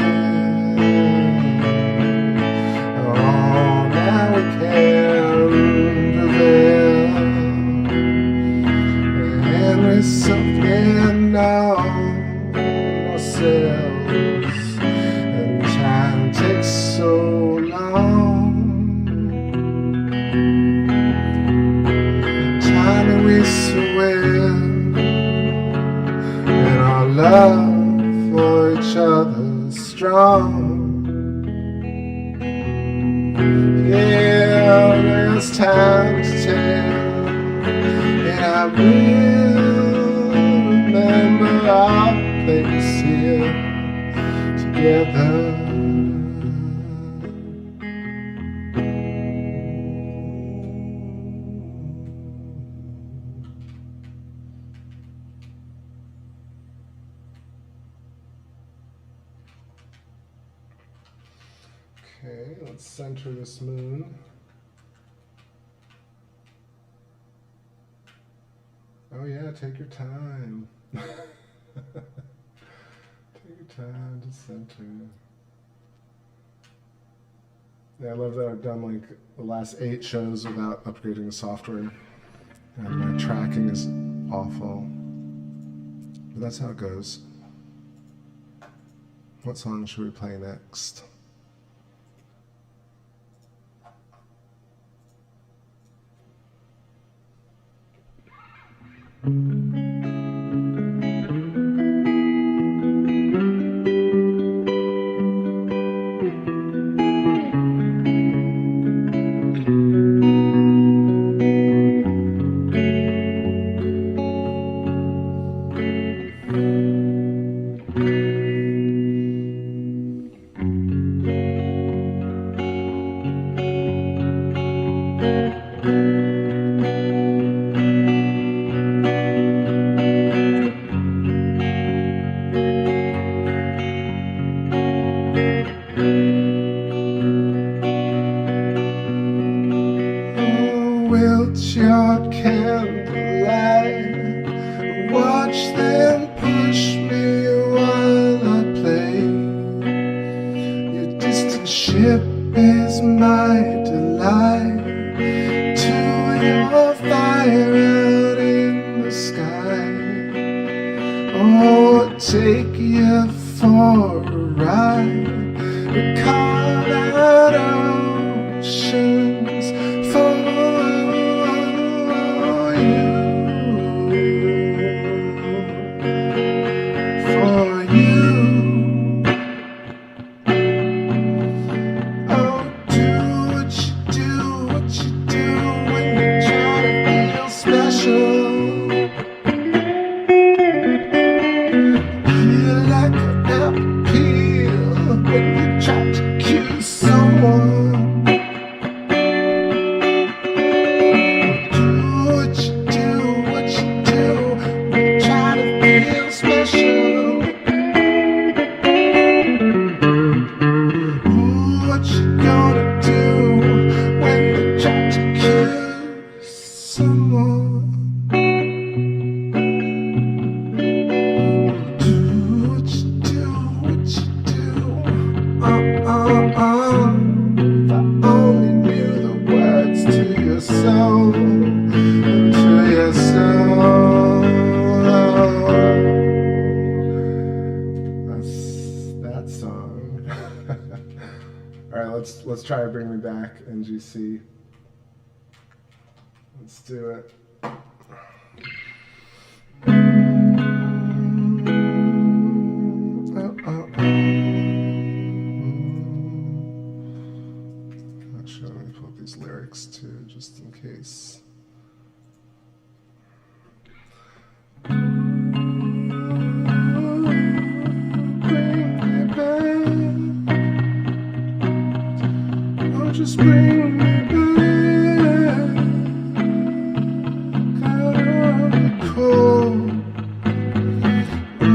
Something on ourselves, and time takes so long. Time that we swear, and our love for each other is strong. Yeah, there's time to tell, and I will remember our place here together. Okay, let's center this moon. Oh yeah, take your time. Take your time to center. Yeah, I love that I've done like the last 8 shows without upgrading the software. And my tracking is awful. But that's how it goes. What song should we play next? Let's try to bring me back, NGC. Let's do it. Actually, let me pull up these lyrics too, just in case. Just bring me back out of the cold in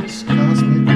this cosmic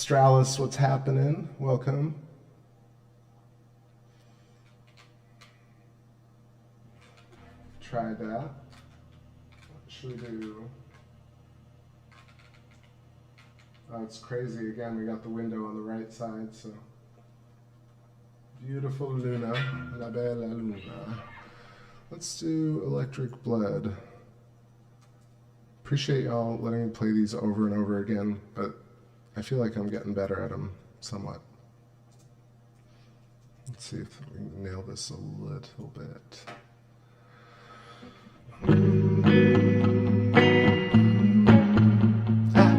Australis, what's happening? Welcome. Try that. What should we do? Oh, it's crazy. Again, we got the window on the right side, so. Beautiful Luna, la bella Luna. Let's do Electric Blood. Appreciate y'all letting me play these over and over again, but I feel like I'm getting better at them somewhat. Let's see if we can nail this a little bit. I've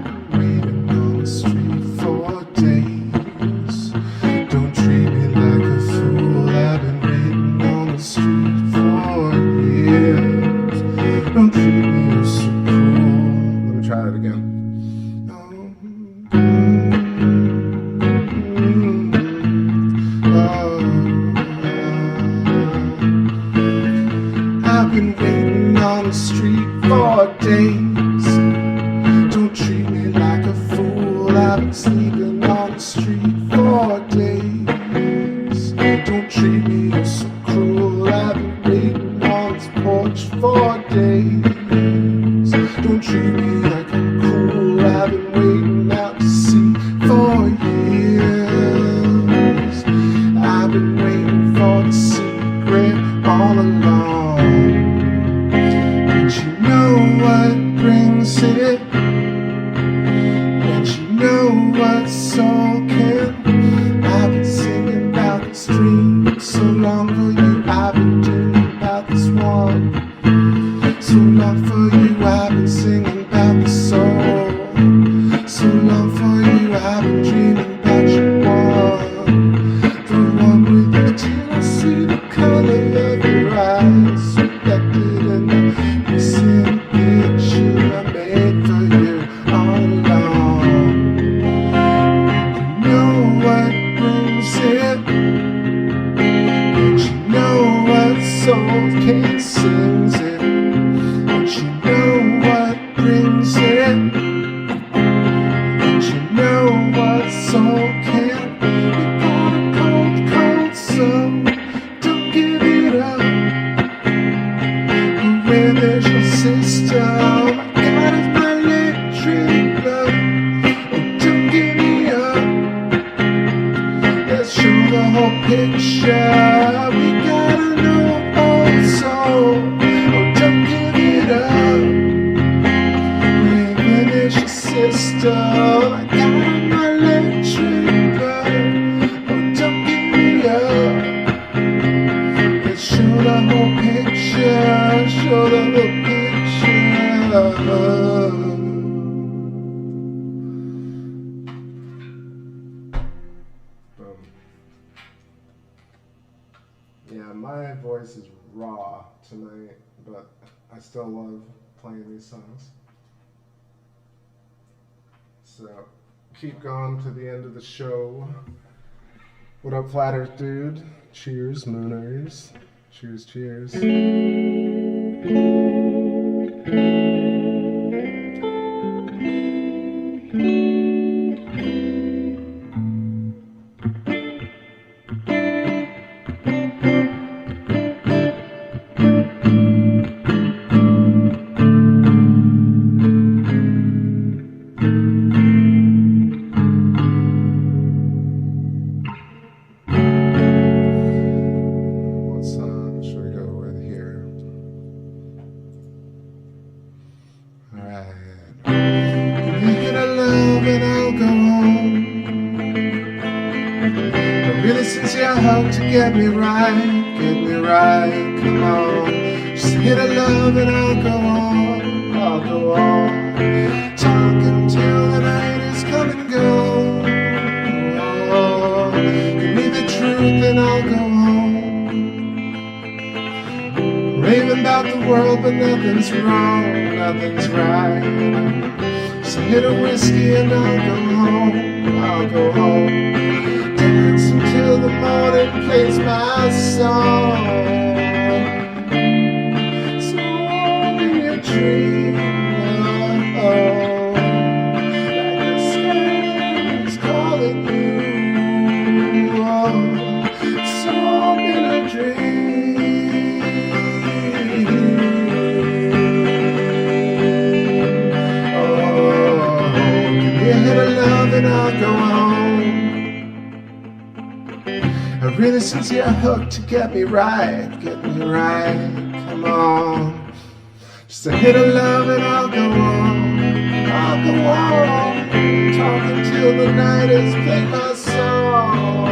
been waiting on the street for days. Don't treat me like a fool. I've been waiting on the street for years. Don't treat me so cruel. Let me try that again. I've been waiting on the street for days. Don't treat me like a fool. I've been sleeping on the street for days. Don't treat me so cruel. I've been waiting on this porch for days. Don't treat me like I'm cool. I've been waiting out to sea for years. I've been waiting for the secret all along. What brings it, and you know what soul can. I've been singing about this dream so long for you. I've been dreaming about this one so long for you. I've been singing about the soul so long for you. I've been dreaming about you one, the one with you till I see the color of your eyes reflected in the missing picture I made for you all along. You know what brings it, and you know what soul can sings it, and you know what brings it, and you know what soul can. You got a cold, cold soul, don't give it up. Where there's your system, I got is my electric blood. Oh, don't give me up. Let's show the whole picture. We gotta know also. Oh, don't give it up. Where there's your system, I got my electric blood. Oh, don't give me up. Let's show the whole picture. Show the whole picture. Boom. Yeah, my voice is raw tonight, but I still love playing these songs. So keep going to the end of the show. What up, Flat Earth Dude? Cheers, Mooners. Cheers, cheers. Get me right, come on. Just hit a love and I'll go on. Talk until the night is come and go. Give me the truth and I'll go home. Raving about the world but nothing's wrong, nothing's right. So hit a whiskey and I'll go home. Dance until the morning plays my song. So in your dream, like the sky is calling. I really since you're hooked to get me right, come on. Just a hit of love and I'll go on, talking till the night is play my song.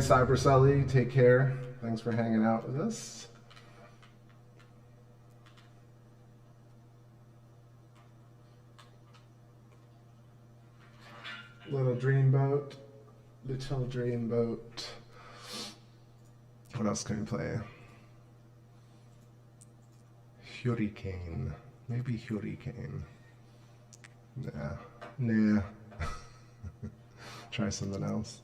Cyber Sully, take care. Thanks for hanging out with us. Little dreamboat. What else can we play? Hurricane. Maybe Hurricane. Nah. Try something else.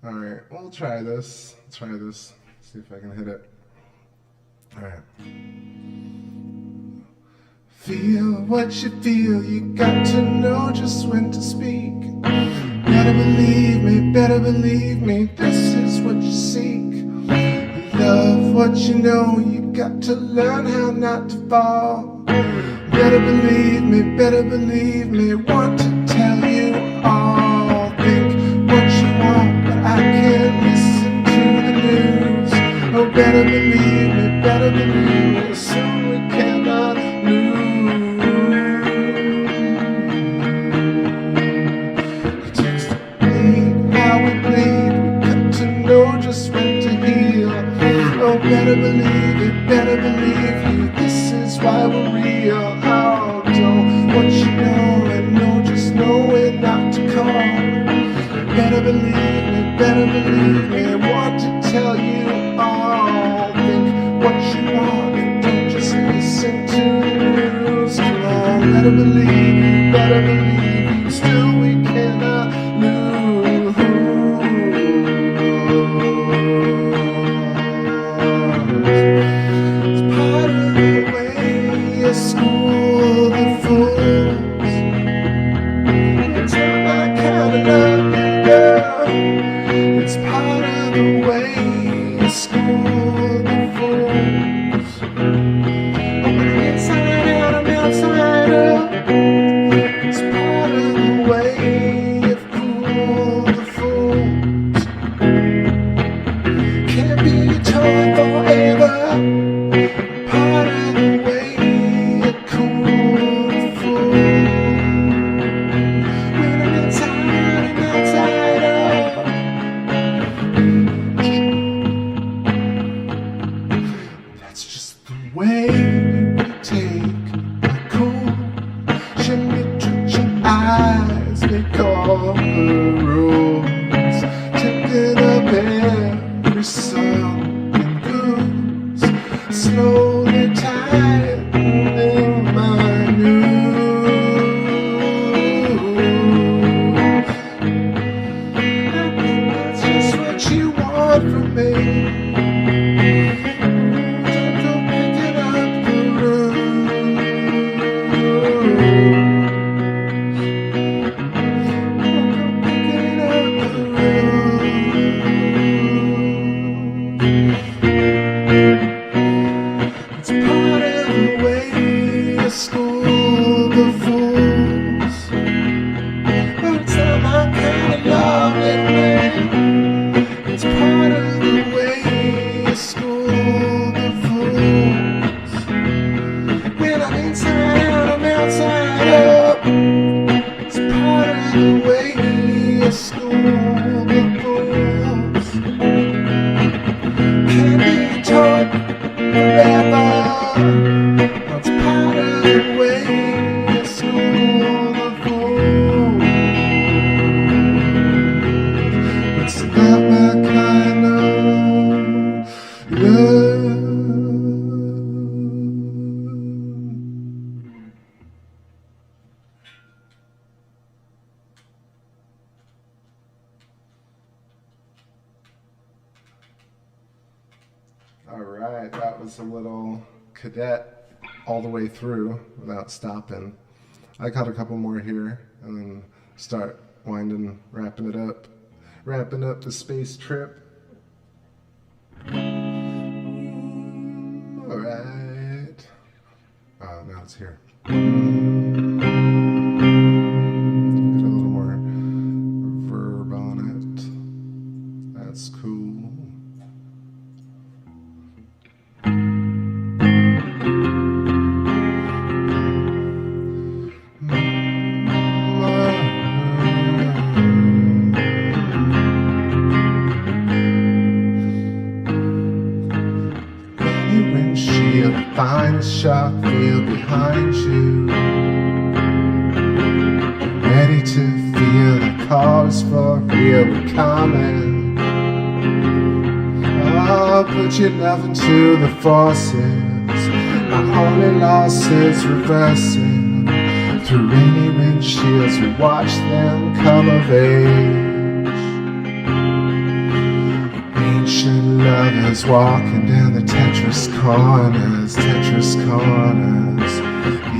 All right, we'll try this. See if I can hit it. All right. Feel what you feel. You got to know just when to speak. Better believe me. This is what you seek. Love what you know. You got to learn how not to fall. Better believe me. Want to tell you all. Think what you want, but I can't listen to the news. Oh, better believe me, better believe me, soon we cannot lose. It takes to bleed how we bleed, we got to know just when to heal. Oh, better believe it, better believe you, this is why we're real. Oh, don't what you know and know, just know when not to call. Better believe me, better believe me, I want to tell you all. Think what you want and don't just listen to the news. Come on, better believe you, still we cannot lose. It's part of the way you school the fools. It's not my kind of love, girl. It's part of the way you school the fools. Open inside out, I'm outside up. It's part of the way you fool the fools. Can't be a toy forever. Part of the way you cool the fools. When I'm inside and outside up. That's just the way we take the cool. Shimmy, twitching eyes, make all the rules. Tipping up every song and goose. Slowly tightening my noose. I think that's just what you want from me. Don't go picking up the It's part of the way you school the fools. But it's not my kind of loving, man. It's part of the way you school the fools. When I'm inside out, I'm outside up. It's part of the way you school the fools. Can't be taught forever. That's part of the way you school the fools. It's not my kind of love. All right, that was a little cadet all the way through without stopping. I got a couple more here and then start wrapping it up. Wrapping up the space trip. All right. Oh, now it's here. Get a little more verb on it. That's cool. Find a shark wheel behind you, ready to feel the cause for real. We're coming. Oh, put your love into the forces. My holy losses reversing. Through rainy windshields we watch them come of age. Ancient lovers walking down the Tetris corners, Tetris corners.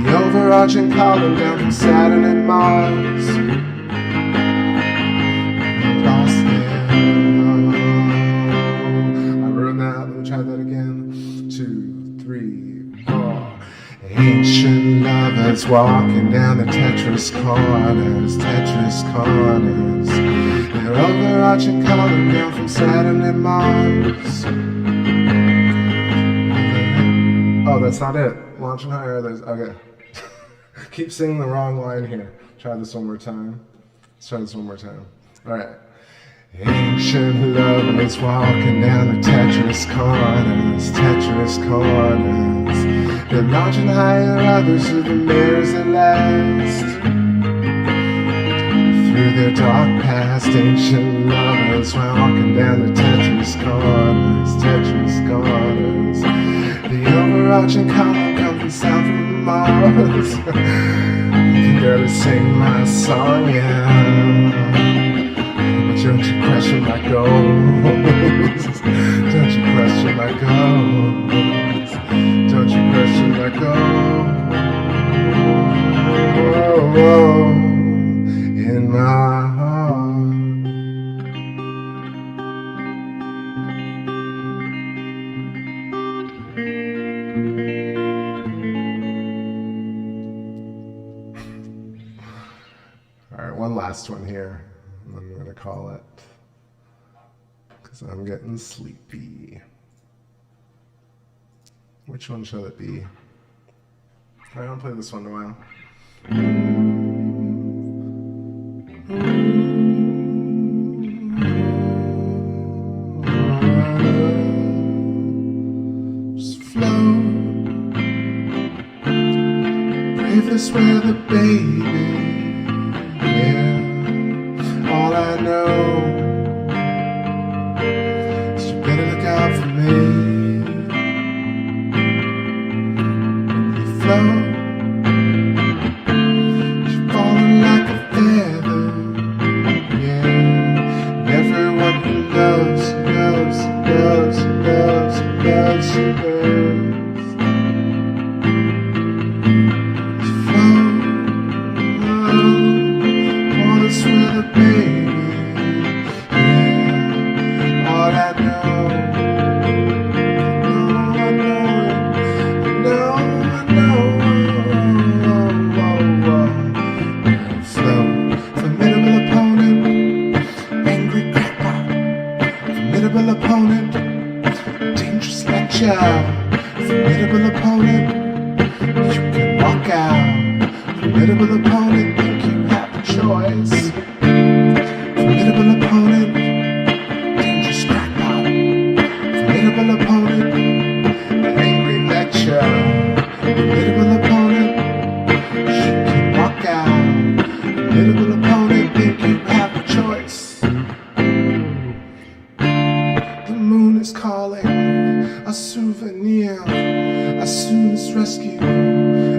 The overarching column down from Saturn and Mars. I'm lost there. I ruined that. Let me try that again. 2, 3, 4. Ancient lovers walking down the Tetris corners, Tetris corners. Their overarching column down from Saturn and Mars. that's not it. Launching higher, there's, okay. Keep singing the wrong line here. Try this one more time. Let's try this one more time. All right. Ancient lovers walking down the Tetris corners, They're launching higher, others are the mares at last. Through their dark past, ancient lovers walking down the Tetris corners, The overarching column comes from sound from Mars. Can barely sing my song, yeah. Don't you question my goals? Don't you question my goals? Don't you question my goals? Whoa, in my heart. All right, one last one here. I'm going to call it, because I'm getting sleepy. Which one shall it be? I haven't played this one in a while. Just float. Braveless weather, baby. All I know is you better look out for me. When you float, you're falling like a feather, yeah. And everyone who loves you. You float, all this weather, baby. Formidable opponent, you can walk out. Formidable opponent, think you have a choice. Formidable opponent, dangerous crackpot. Formidable opponent, an angry lecture. Formidable opponent, you can walk out. Formidable opponent, think you have a choice. The moon is calling. A souvenir, a student's rescue,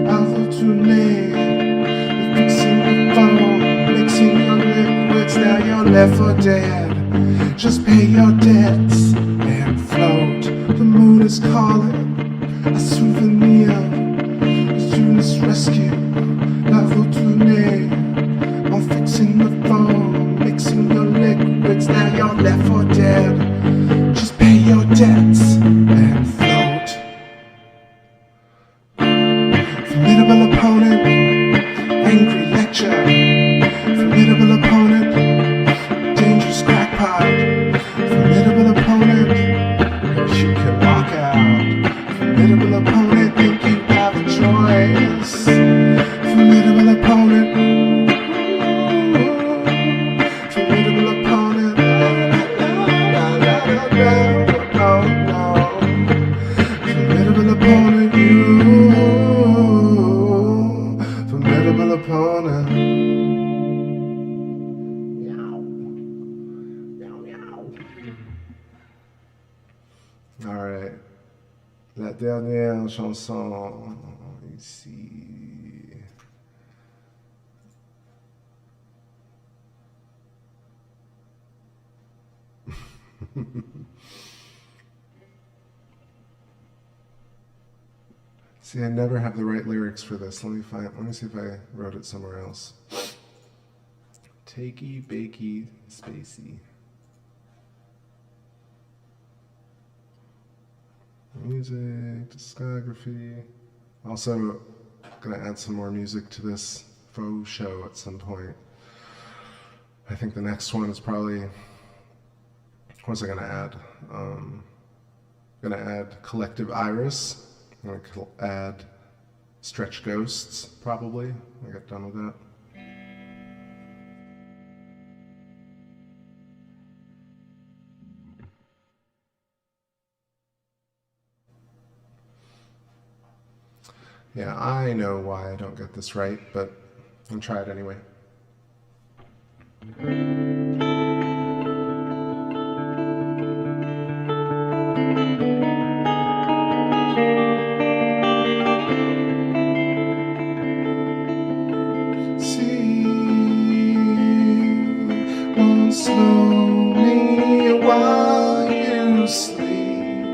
I'll tourner. You're fixing the phone, mixing your liquids, now you're left for dead. Just pay your debts and float. The moon is calling, a souvenir, a student's rescue, I'll tourner. I'm fixing the phone, mixing your liquids, now you're left for dead. Just pay your debts and float. Formidable opponent, angry lecture. Formidable opponent, dangerous crackpot. Formidable opponent, you can walk out. Formidable opponent, think you have a choice. Formidable opponent, formidable opponent. Formidable opponent, you. Formidable opponent. Meow. Meow, meow. All right. La dernière chanson ici. See, I never have the right lyrics for this. Let me see if I wrote it somewhere else. TakeBackSpace. Music, discography. Also, gonna add some more music to this faux show at some point. I think the next one is probably, what was I gonna add? Gonna add Collective Iris I could add stretch ghosts, probably. I got done with that. Yeah, I know why I don't get this right, but I'll try it anyway. See, won't slow me while you sleep.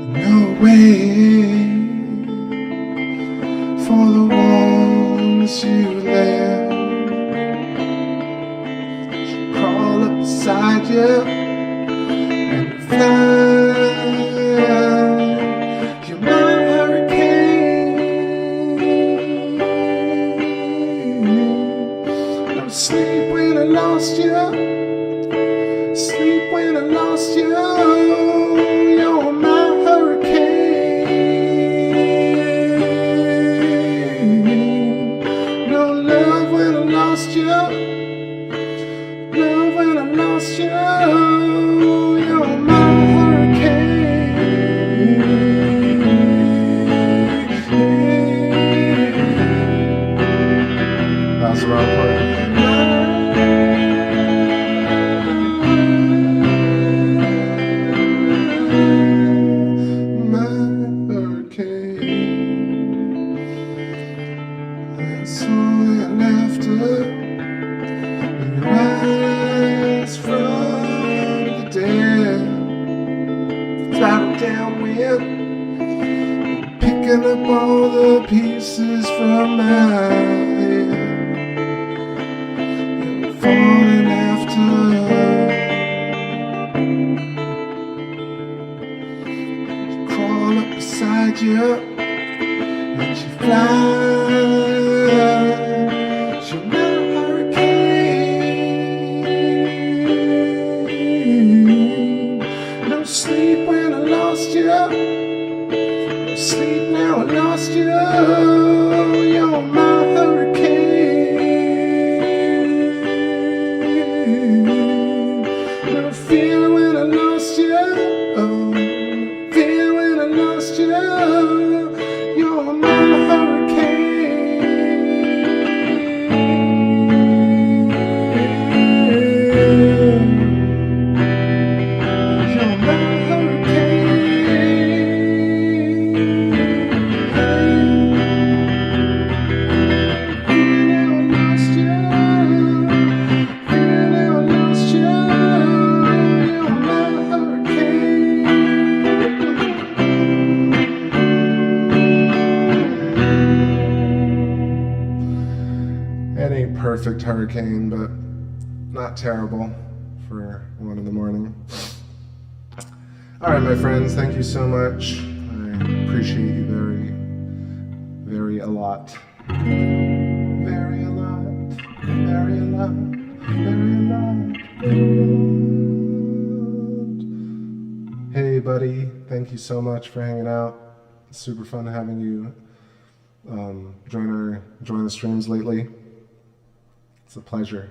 No way. For the ones you left, she'll crawl up beside you and fly. You're my hurricane. No sleep when I lost you. Sleep when I lost you. You're my hurricane. Love when I lost you, you're my hurricane. That's the wrong part. My hurricane. That's all that laughter. Rise from the dead, throttle downwind, picking up all the pieces from my head, and falling after. She crawl up beside you, and she flies. Sleep when I lost you. Sleep now I lost you. You're my hurricane. No fear when I lost you. Oh, no fear when I lost you. You're my hurricane. Perfect hurricane, but not terrible for 1 in the morning. Alright, my friends, thank you so much. I appreciate you very a lot. Very a lot. Very a lot. Very a lot. Very a lot. Hey, buddy, thank you so much for hanging out. It's super fun having you join the streams lately. It's a pleasure.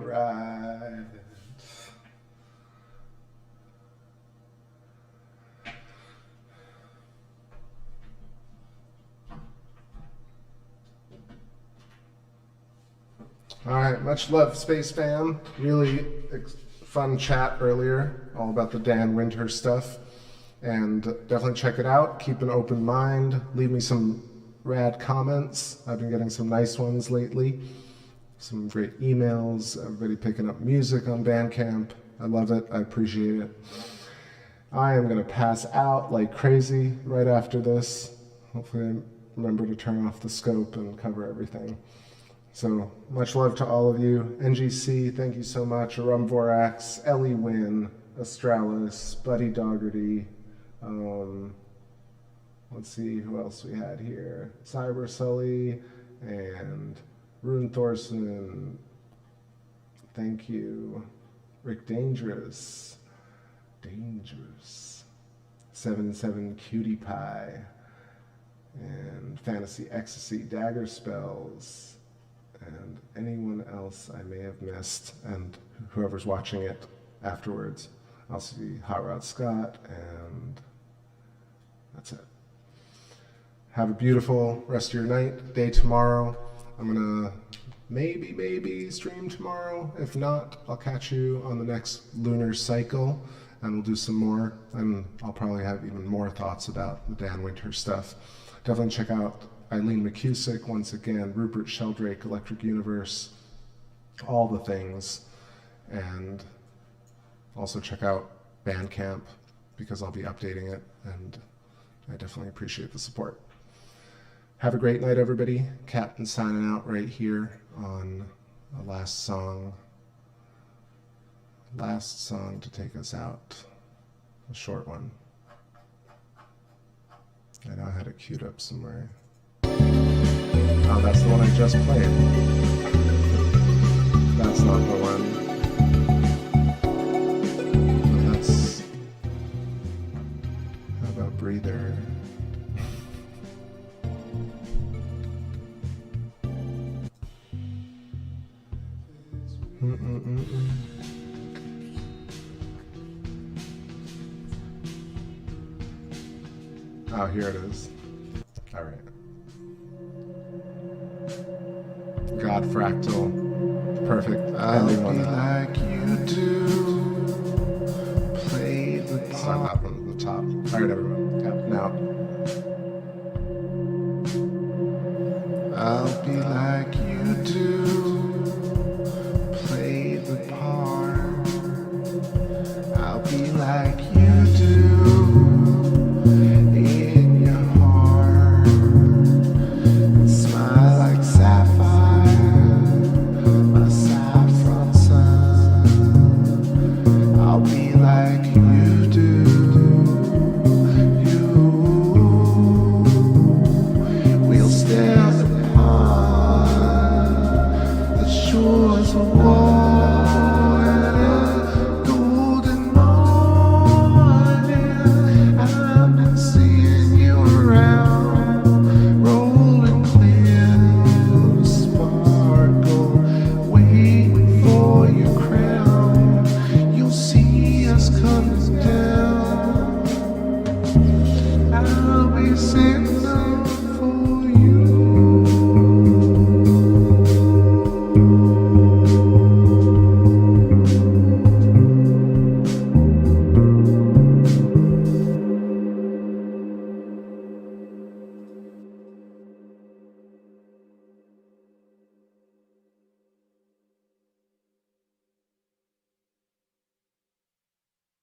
right. All right, much love, Space Fam. Really fun chat earlier, all about the Dan Winter stuff. And definitely check it out. Keep an open mind. Leave me some rad comments. I've been getting some nice ones lately. Some great emails. Everybody picking up music on Bandcamp. I love it. I appreciate it. I am going to pass out like crazy right after this. Hopefully I remember to turn off the scope and cover everything. So much love to all of you. NGC, thank you so much. Arum Vorax, Ellie Wynn, Astralis, Buddy Doggerty. Let's see who else we had here. Cyber Sully and Rune Thorson. Thank you. Rick Dangerous. 77 Cutie Pie. And Fantasy Ecstasy, Dagger Spells. And anyone else I may have missed, and whoever's watching it afterwards. I'll see Hot Rod Scott, and that's it. Have a beautiful rest of your night, day tomorrow. I'm gonna maybe stream tomorrow. If not, I'll catch you on the next lunar cycle, and we'll do some more, and I'll probably have even more thoughts about the Dan Winter stuff. Definitely check out Eileen McCusick, once again, Rupert Sheldrake, Electric Universe, all the things. And also check out Bandcamp, because I'll be updating it, and I definitely appreciate the support. Have a great night, everybody. Captain signing out right here on the last song to take us out. A short one. I know I had it queued up somewhere. Oh, that's the one I just played. That's not the one. But that's... How about Breather? Oh, here it is. All right. God, Fractal. Perfect. I'll be like you do. Play the Start that one at the top. All right, everyone. Yeah, now. I'll be like you do.